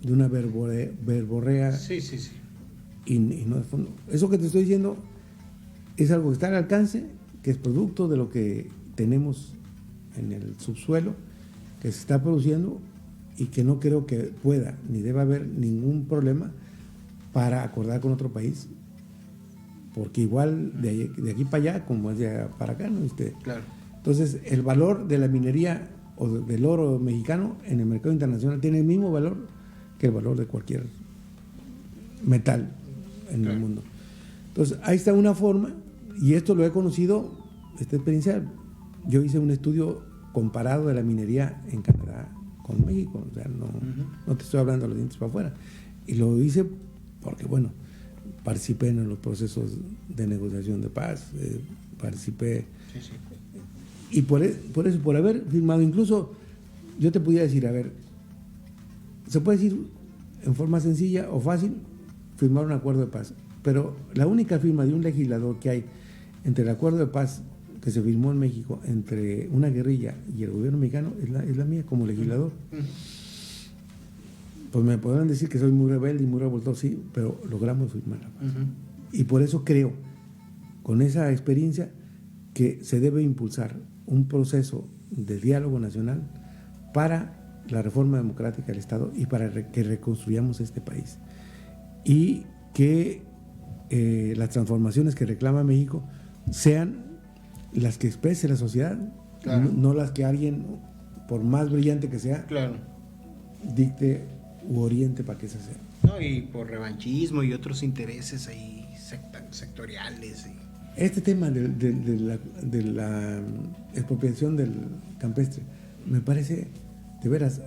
una verborrea.
Sí.
Y no de fondo. Eso que te estoy diciendo es algo que está al alcance, que es producto de lo que tenemos en el subsuelo, que se está produciendo y que no creo que pueda ni deba haber ningún problema para acordar con otro país, porque igual de aquí para allá como es de allá para acá, ¿no?
Claro.
Entonces, el valor de la minería o del oro mexicano en el mercado internacional tiene el mismo valor que el valor de cualquier metal en el mundo. Entonces, ahí está una forma, y esto lo he conocido, esta experiencia, yo hice un estudio comparado de la minería en Canadá con México, o sea, no te estoy hablando de los dientes para afuera, y lo hice porque, bueno, participé en los procesos de negociación de paz, participé, y por eso, por haber firmado, incluso yo te pudiera decir, a ver, se puede decir en forma sencilla o fácil, firmar un acuerdo de paz, pero la única firma de un legislador que hay entre el acuerdo de paz que se firmó en México entre una guerrilla y el gobierno mexicano es la mía como legislador. Pues me podrán decir que soy muy rebelde y muy revoltoso, sí, pero logramos firmar la paz. Y por eso creo, con esa experiencia, que se debe impulsar un proceso de diálogo nacional para la reforma democrática del Estado y para que reconstruyamos este país. Y que las transformaciones que reclama México sean las que exprese la sociedad, claro, no las que alguien, por más brillante que sea, claro, dicte u oriente para que se sea.
No, y por revanchismo y otros intereses ahí sectoriales.
Este tema de la expropiación del campestre me parece de veras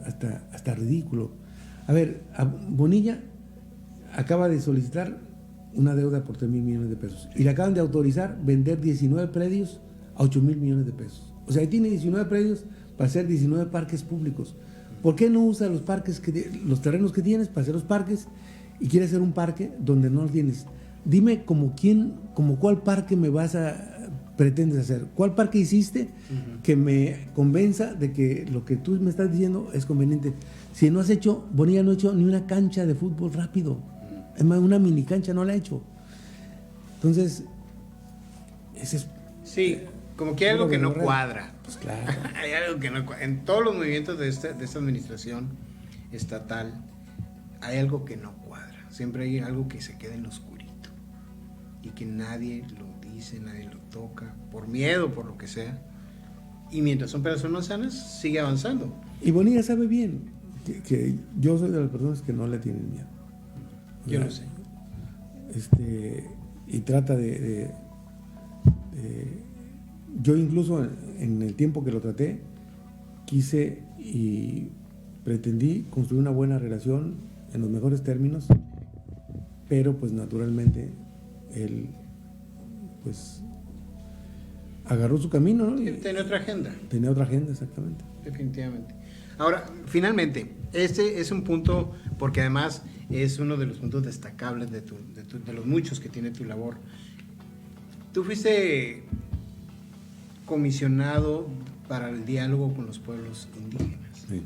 hasta ridículo. A ver, Bonilla acaba de solicitar una deuda por 3,000 millones de pesos y le acaban de autorizar vender 19 predios a 8,000 millones de pesos. O sea, tiene 19 predios para hacer 19 parques públicos. ¿Por qué no usa los los terrenos que tienes para hacer los parques y quiere hacer un parque donde no lo tienes? Dime como cuál parque pretendes hacer. ¿Cuál parque hiciste que me convenza de que lo que tú me estás diciendo es conveniente? Si no has hecho, Bonilla no ha hecho ni una cancha de fútbol rápido. Es más, una mini cancha no la ha hecho. Entonces, ese es...
Sí, como que hay algo que no cuadra.
Pues claro.
Hay algo que no cuadra. En todos los movimientos de esta administración estatal, hay algo que no cuadra. siempre hay algo que se queda en lo oscurito y que nadie lo dice, nadie lo toca, por miedo, por lo que sea. Y mientras son personas sanas, sigue avanzando.
Y Bonilla sabe bien que yo soy de las personas que no le tienen miedo.
Yo lo sé.
Y trata yo incluso en el tiempo que lo traté, quise y pretendí construir una buena relación en los mejores términos, pero pues naturalmente él pues agarró su camino, ¿no?
Tenía otra agenda.
Tenía otra agenda, exactamente.
Definitivamente. Ahora, finalmente, este es un punto, porque además es uno de los puntos destacables de los muchos que tiene tu labor. Tú fuiste comisionado para el diálogo con los pueblos indígenas.
Sí.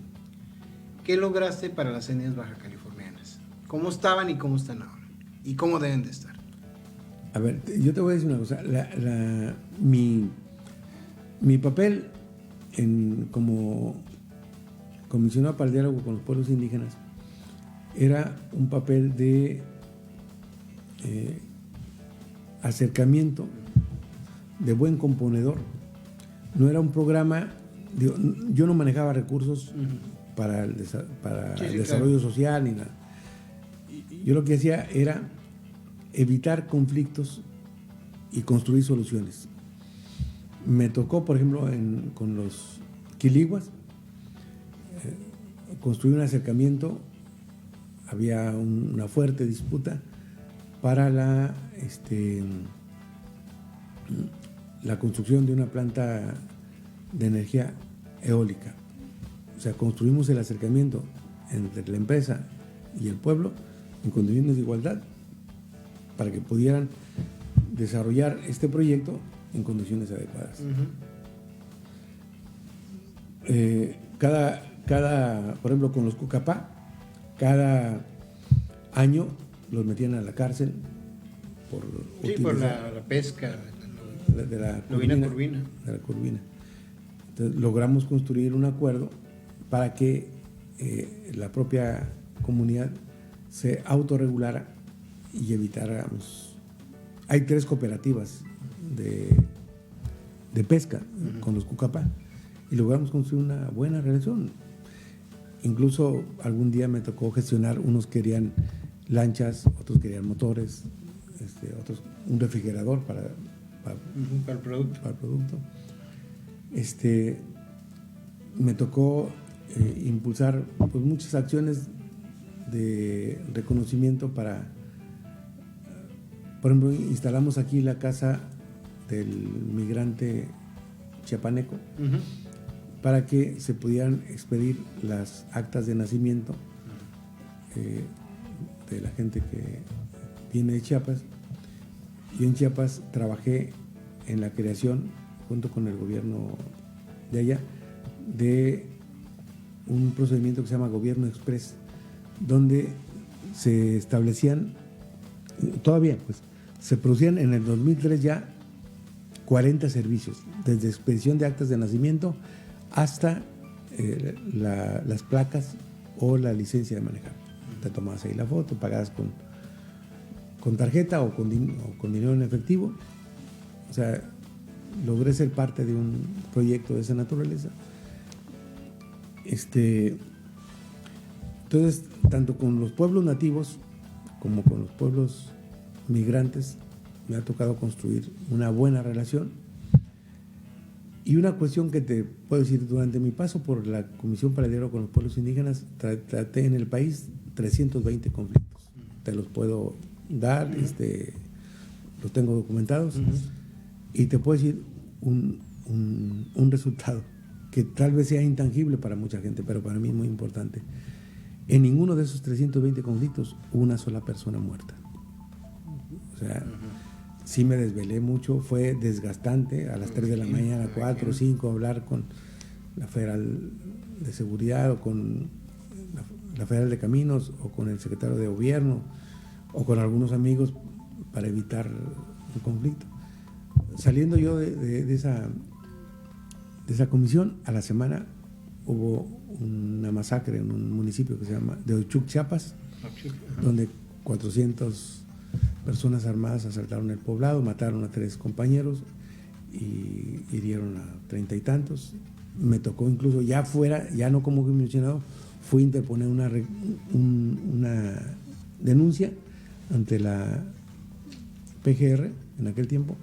¿Qué lograste para las etnias baja californianas? ¿Cómo estaban y cómo están ahora? ¿Y cómo deben de estar?
A ver, yo te voy a decir una cosa. Mi papel como comisionado para el diálogo con los pueblos indígenas era un papel de acercamiento, de buen componedor. No era un programa, yo no manejaba recursos para el desarrollo social ni nada. Yo lo que hacía era evitar conflictos y construir soluciones. Me tocó, por ejemplo, con los quiliguas, construir un acercamiento. Había una fuerte disputa para la construcción de una planta de energía eólica. O sea, construimos el acercamiento entre la empresa y el pueblo en condiciones de igualdad para que pudieran desarrollar este proyecto en condiciones adecuadas. Por ejemplo, con los Cucapá, cada año los metían a la cárcel por
la pesca
de la
curvina.
Entonces, logramos construir un acuerdo para que la propia comunidad se autorregulara y evitáramos. Hay 3 cooperativas de pesca con los Cucapá y logramos construir una buena relación. Incluso algún día me tocó gestionar, unos querían lanchas, otros querían motores, otros un refrigerador para
el producto.
Me tocó impulsar pues, muchas acciones de reconocimiento para, por ejemplo, instalamos aquí la casa del migrante chiapaneco para que se pudieran expedir las actas de nacimiento de la gente que viene de Chiapas. Yo en Chiapas trabajé en la creación, junto con el gobierno de allá, de un procedimiento que se llama Gobierno Express, donde se establecían, todavía pues, se producían en el 2003 ya 40 servicios, desde expedición de actas de nacimiento hasta las placas o la licencia de manejar. Te tomabas ahí la foto, pagabas con tarjeta o con dinero en efectivo. O sea, logré ser parte de un proyecto de esa naturaleza. Entonces, tanto con los pueblos nativos como con los pueblos migrantes, me ha tocado construir una buena relación. Y una cuestión que te puedo decir, durante mi paso por la Comisión para el Diálogo con los Pueblos Indígenas, traté en el país 320 conflictos. Te los puedo dar, los tengo documentados. Y te puedo decir un resultado que tal vez sea intangible para mucha gente, pero para mí es muy importante. En ninguno de esos 320 conflictos hubo una sola persona muerta. O sea, sí me desvelé mucho, fue desgastante a las 3 de la mañana, 4 o 5, hablar con la Federal de Seguridad o con la Federal de Caminos o con el secretario de Gobierno o con algunos amigos para evitar un conflicto. Saliendo yo de esa comisión, a la semana hubo una masacre en un municipio que se llama de Ochuc, Chiapas, donde 400 personas armadas asaltaron el poblado, mataron a 3 compañeros y hirieron a 30 y tantos. Me tocó incluso ya fuera, ya no como comisionado, fui a interponer una denuncia ante la PGR en aquel tiempo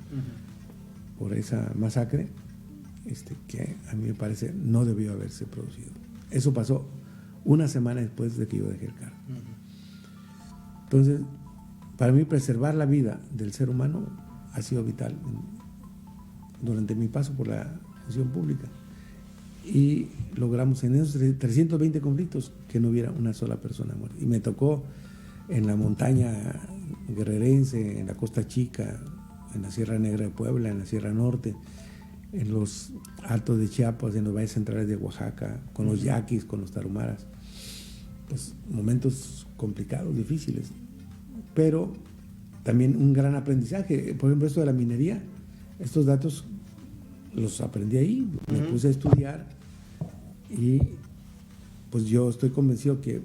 por esa masacre que a mí me parece no debió haberse producido. Eso pasó una semana después de que yo dejé el cargo. Entonces, para mí preservar la vida del ser humano ha sido vital durante mi paso por la función pública. Y logramos en esos 320 conflictos que no hubiera una sola persona muerta. Y me tocó en la montaña guerrerense, en la Costa Chica, en la Sierra Negra de Puebla, en la Sierra Norte, en los altos de Chiapas, en los valles centrales de Oaxaca, con los yaquis, con los tarumaras. Pues momentos complicados, difíciles, pero también un gran aprendizaje. Por ejemplo, esto de la minería, estos datos los aprendí ahí, me puse a estudiar y pues yo estoy convencido que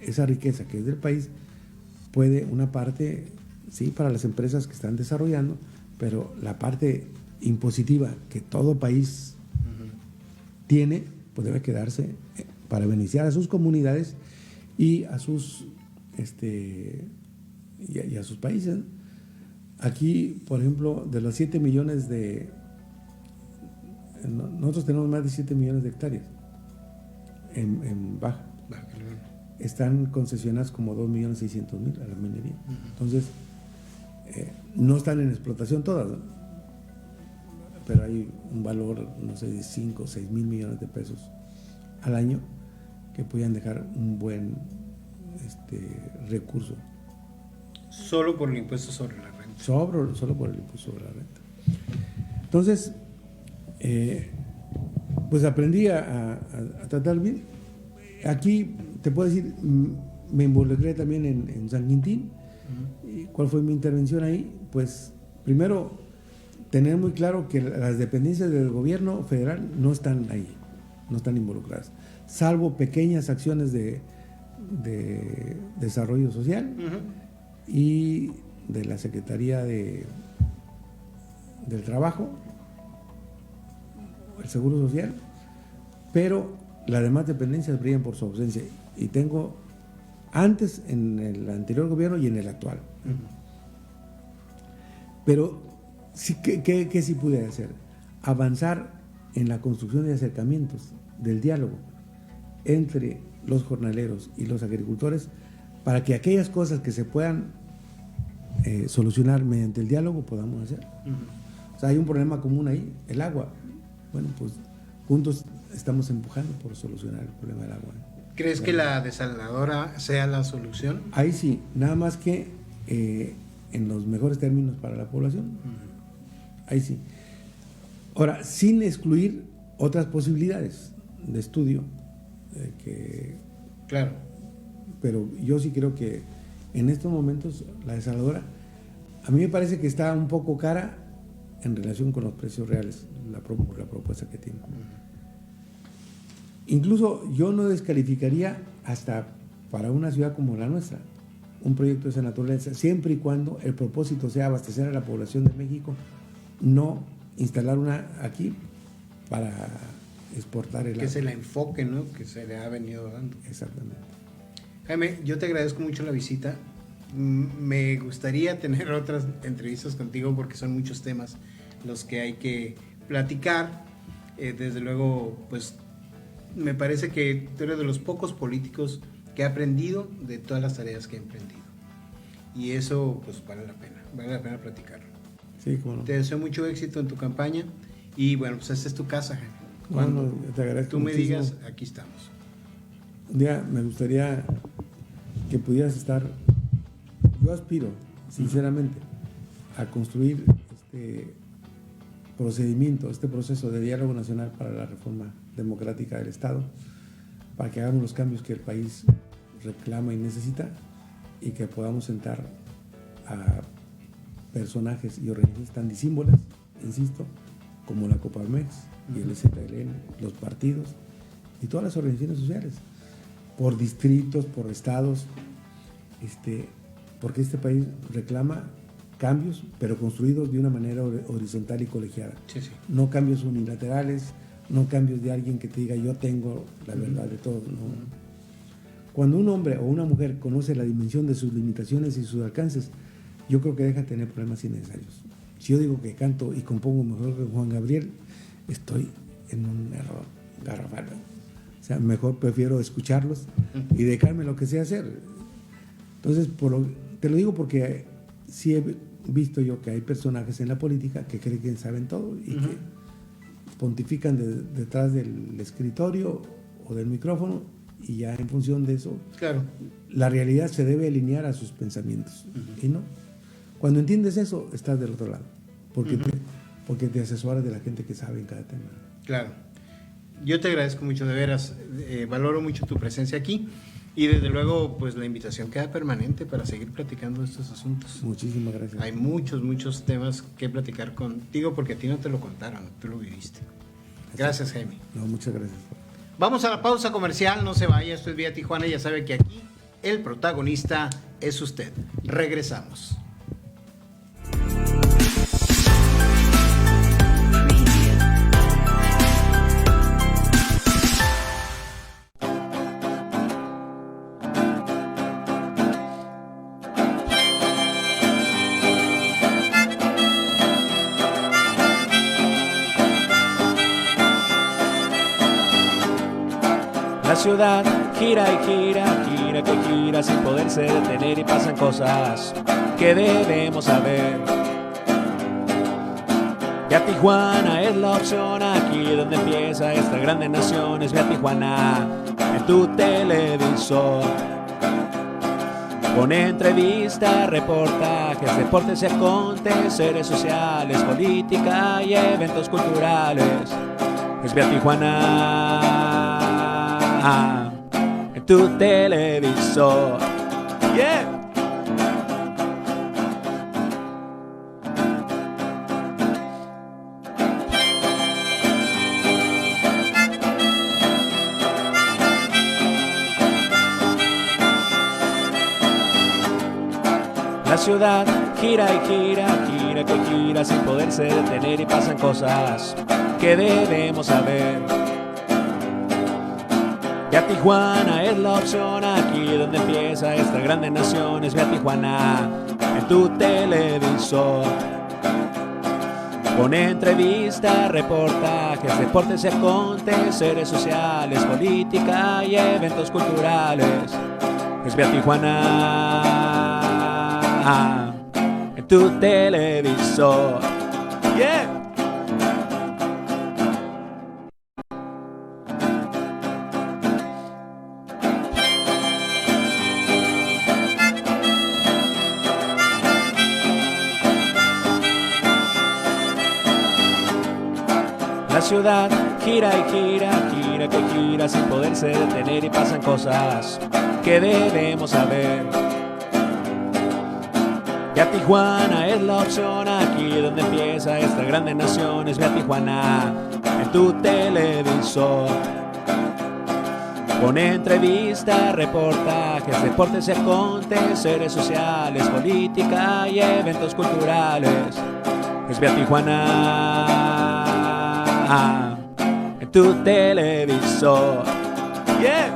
esa riqueza que es del país puede una parte, sí, para las empresas que están desarrollando, pero la parte impositiva que todo país tiene, pues debe quedarse para beneficiar a sus comunidades y a sus y a sus países. Aquí, por ejemplo, de los 7 millones nosotros tenemos más de 7 millones de hectáreas en Baja. Están concesionadas como 2.600.000 a la minería. Entonces, no están en explotación todas, ¿no? Pero hay un valor, no sé, de 5 o 6 mil millones de pesos al año que podían dejar un buen recurso.
Solo por el impuesto sobre la renta.
Solo por el impuesto sobre la renta. Entonces, pues aprendí a tratar bien. Aquí te puedo decir, me involucré también en San Quintín. ¿Cuál fue mi intervención ahí? Pues primero, tener muy claro que las dependencias del gobierno federal no están ahí, no están involucradas, salvo pequeñas acciones de desarrollo social y de la Secretaría del Trabajo, el Seguro Social, pero las demás dependencias brillan por su ausencia. Y tengo antes en el anterior gobierno y en el actual. Pero sí, ¿qué sí pude hacer? Avanzar en la construcción de acercamientos, del diálogo entre los jornaleros y los agricultores, para que aquellas cosas que se puedan solucionar mediante el diálogo podamos hacer. O sea, hay un problema común ahí, el agua. Bueno, pues juntos estamos empujando por solucionar el problema del agua.
¿Crees que la desaladora sea la solución?
Ahí sí, nada más que en los mejores términos para la población. Ahí sí. Ahora, sin excluir otras posibilidades de estudio.
Claro.
Pero yo sí creo que en estos momentos la desaladora, a mí me parece que está un poco cara en relación con los precios reales, la propuesta que tiene. Incluso yo no descalificaría hasta para una ciudad como la nuestra un proyecto de esa naturaleza, siempre y cuando el propósito sea abastecer a la población de México, no instalar una aquí para exportar el agua.
Que se la enfoque, ¿no? Que se le ha venido dando.
Exactamente.
Jaime, yo te agradezco mucho la visita. Me gustaría tener otras entrevistas contigo porque son muchos temas los que hay que platicar. Desde luego, pues me parece que tú eres de los pocos políticos que ha aprendido de todas las tareas que he emprendido. Y eso, pues vale la pena platicarlo.
Sí, cómo no.
Te deseo mucho éxito en tu campaña y bueno, pues esta es tu casa, Jaime. Cuando
te agradezco
tú me
muchísimo.
digas, aquí estamos.
Un día me gustaría que pudieras estar, yo aspiro sinceramente a construir este procedimiento, este proceso de diálogo nacional para la reforma democrática del Estado, para que hagamos los cambios que el país reclama y necesita y que podamos sentar a personajes y organizaciones tan disímbolas, insisto, como la Coparmex y el ZLN, los partidos y todas las organizaciones sociales, por distritos, por estados, porque este país reclama cambios, pero construidos de una manera horizontal y colegiada.
Sí, sí.
No cambios unilaterales, no cambios de alguien que te diga yo tengo la verdad de todo. No. Cuando un hombre o una mujer conoce la dimensión de sus limitaciones y sus alcances, yo creo que deja de tener problemas innecesarios. Si yo digo que canto y compongo mejor que Juan Gabriel, estoy en un error garrafal. O sea, mejor prefiero escucharlos y dejarme lo que sé hacer. Entonces, te lo digo porque sí he visto yo que hay personajes en la política que creen que saben todo y que pontifican detrás del escritorio o del micrófono, y ya en función de eso,
claro,
la realidad se debe alinear a sus pensamientos. Y no. Cuando entiendes eso, estás del otro lado, porque te asesoras de la gente que sabe en cada tema.
Claro. Yo te agradezco mucho, de veras, valoro mucho tu presencia aquí, y desde luego pues la invitación queda permanente para seguir platicando estos asuntos.
Muchísimas gracias.
Hay muchos temas que platicar contigo, porque a ti no te lo contaron, tú lo viviste. Gracias, Jaime.
No, muchas gracias.
Vamos a la pausa comercial, no se vaya, esto es Vía Tijuana, ya sabe que aquí el protagonista es usted. Regresamos.
La ciudad gira y gira, gira que gira sin poderse detener, y pasan cosas que debemos saber. Vía Tijuana es la opción, aquí donde empieza esta grande nación. Es Vía Tijuana en tu televisor. Con entrevistas, reportajes, deportes y aconteceres sociales, política y eventos culturales. Es Vía Tijuana en tu televisor. Yeah. La ciudad gira y gira, gira que gira sin poderse detener, y pasan cosas que debemos saber. Vía Tijuana es la opción, aquí donde empieza esta grande nación. Es Vía Tijuana en tu televisor. Con entrevistas, reportajes, deportes y aconteceres sociales, política y eventos culturales. Es Vía Tijuana en tu televisor. Yeah. La ciudad gira y gira, gira que gira sin poderse detener, y pasan cosas que debemos saber. Vía Tijuana es la opción, aquí donde empieza esta grande nación. Es Vía Tijuana en tu televisor. Con entrevistas, reportajes, deportes y aconteceres sociales, política y eventos culturales. Es Vía Tijuana en tu televisor. Yeah.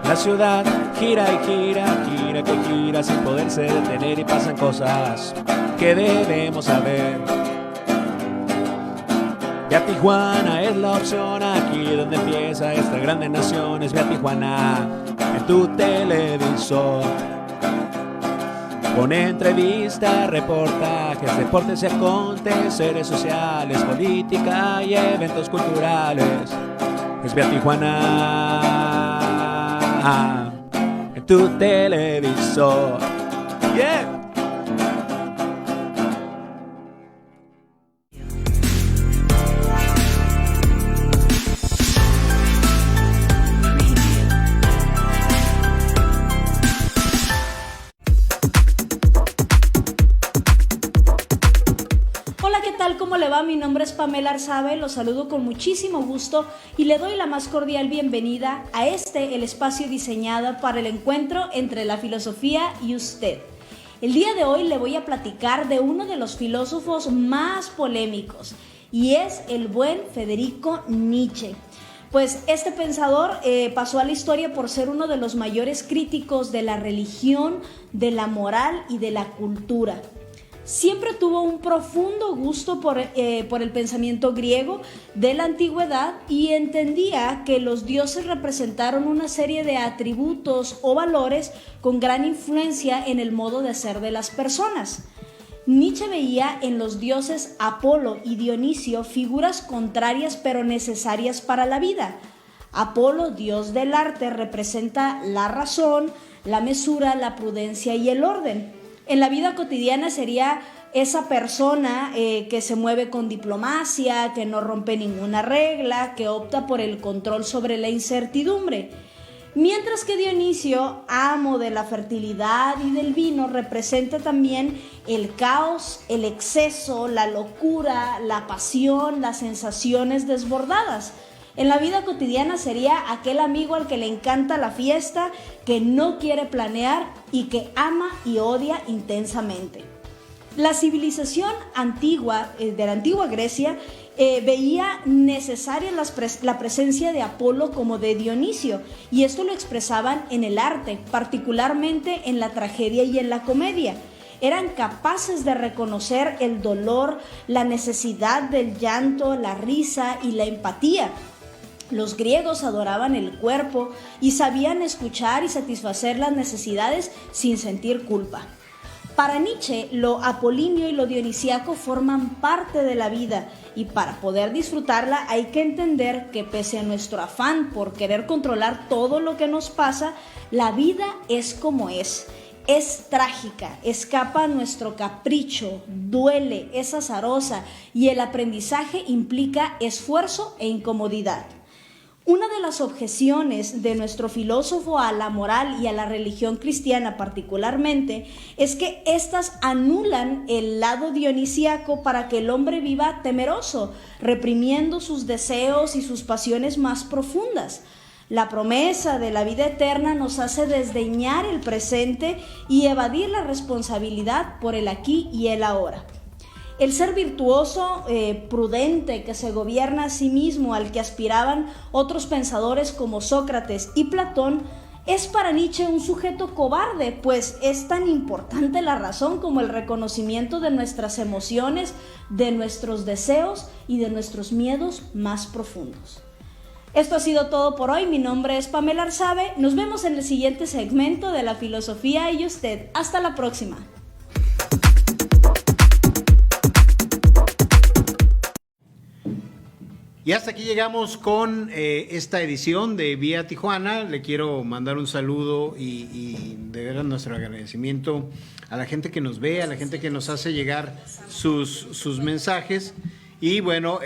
La ciudad gira y gira, gira que gira sin poderse detener, y pasan cosas que debemos saber. Vía Tijuana es la opción, aquí donde empieza esta grande nación. Es Vía Tijuana en tu televisor. Con entrevistas, reportajes, deportes y aconteceres sociales, política y eventos culturales. Es Vía Tijuana en tu televisor. Yeah.
va? Mi nombre es Pamela Arzabe, los saludo con muchísimo gusto y le doy la más cordial bienvenida a el espacio diseñado para el encuentro entre la filosofía y usted. El día de hoy le voy a platicar de uno de los filósofos más polémicos y es el buen Federico Nietzsche. Pues este pensador pasó a la historia por ser uno de los mayores críticos de la religión, de la moral y de la cultura. Siempre tuvo un profundo gusto por el pensamiento griego de la antigüedad y entendía que los dioses representaron una serie de atributos o valores con gran influencia en el modo de ser de las personas. Nietzsche veía en los dioses Apolo y Dionisio figuras contrarias pero necesarias para la vida. Apolo, dios del arte, representa la razón, la mesura, la prudencia y el orden. En la vida cotidiana sería esa persona que se mueve con diplomacia, que no rompe ninguna regla, que opta por el control sobre la incertidumbre. Mientras que Dionisio, amo de la fertilidad y del vino, representa también el caos, el exceso, la locura, la pasión, las sensaciones desbordadas. En la vida cotidiana sería aquel amigo al que le encanta la fiesta, que no quiere planear y que ama y odia intensamente. La civilización antigua, de la antigua Grecia, veía necesaria la presencia de Apolo como de Dionisio, y esto lo expresaban en el arte, particularmente en la tragedia y en la comedia. Eran capaces de reconocer el dolor, la necesidad del llanto, la risa y la empatía. Los griegos adoraban el cuerpo y sabían escuchar y satisfacer las necesidades sin sentir culpa. Para Nietzsche, lo apolíneo y lo dionisíaco forman parte de la vida y para poder disfrutarla hay que entender que pese a nuestro afán por querer controlar todo lo que nos pasa, la vida es como es trágica, escapa a nuestro capricho, duele, es azarosa y el aprendizaje implica esfuerzo e incomodidad. Una de las objeciones de nuestro filósofo a la moral y a la religión cristiana particularmente es que éstas anulan el lado dionisíaco para que el hombre viva temeroso, reprimiendo sus deseos y sus pasiones más profundas. La promesa de la vida eterna nos hace desdeñar el presente y evadir la responsabilidad por el aquí y el ahora. El ser virtuoso, prudente, que se gobierna a sí mismo, al que aspiraban otros pensadores como Sócrates y Platón, es para Nietzsche un sujeto cobarde, pues es tan importante la razón como el reconocimiento de nuestras emociones, de nuestros deseos y de nuestros miedos más profundos. Esto ha sido todo por hoy. Mi nombre es Pamela Arzabe. Nos vemos en el siguiente segmento de La Filosofía y Usted. Hasta la próxima.
Y hasta aquí llegamos con esta edición de Vía Tijuana. Le quiero mandar un saludo y de veras nuestro agradecimiento a la gente que nos ve, a la gente que nos hace llegar sus mensajes. Y bueno,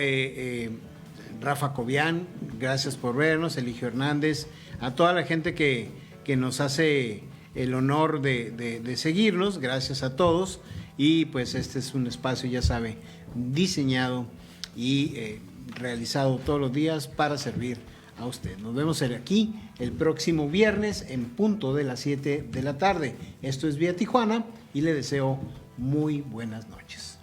Rafa Cobian, gracias por vernos, Eligio Hernández, a toda la gente que nos hace el honor de seguirnos, gracias a todos. Y pues este es un espacio, ya sabe, diseñado y realizado todos los días para servir a usted. Nos vemos aquí el próximo viernes en punto de las 7 de la tarde. Esto es Vía Tijuana y le deseo muy buenas noches.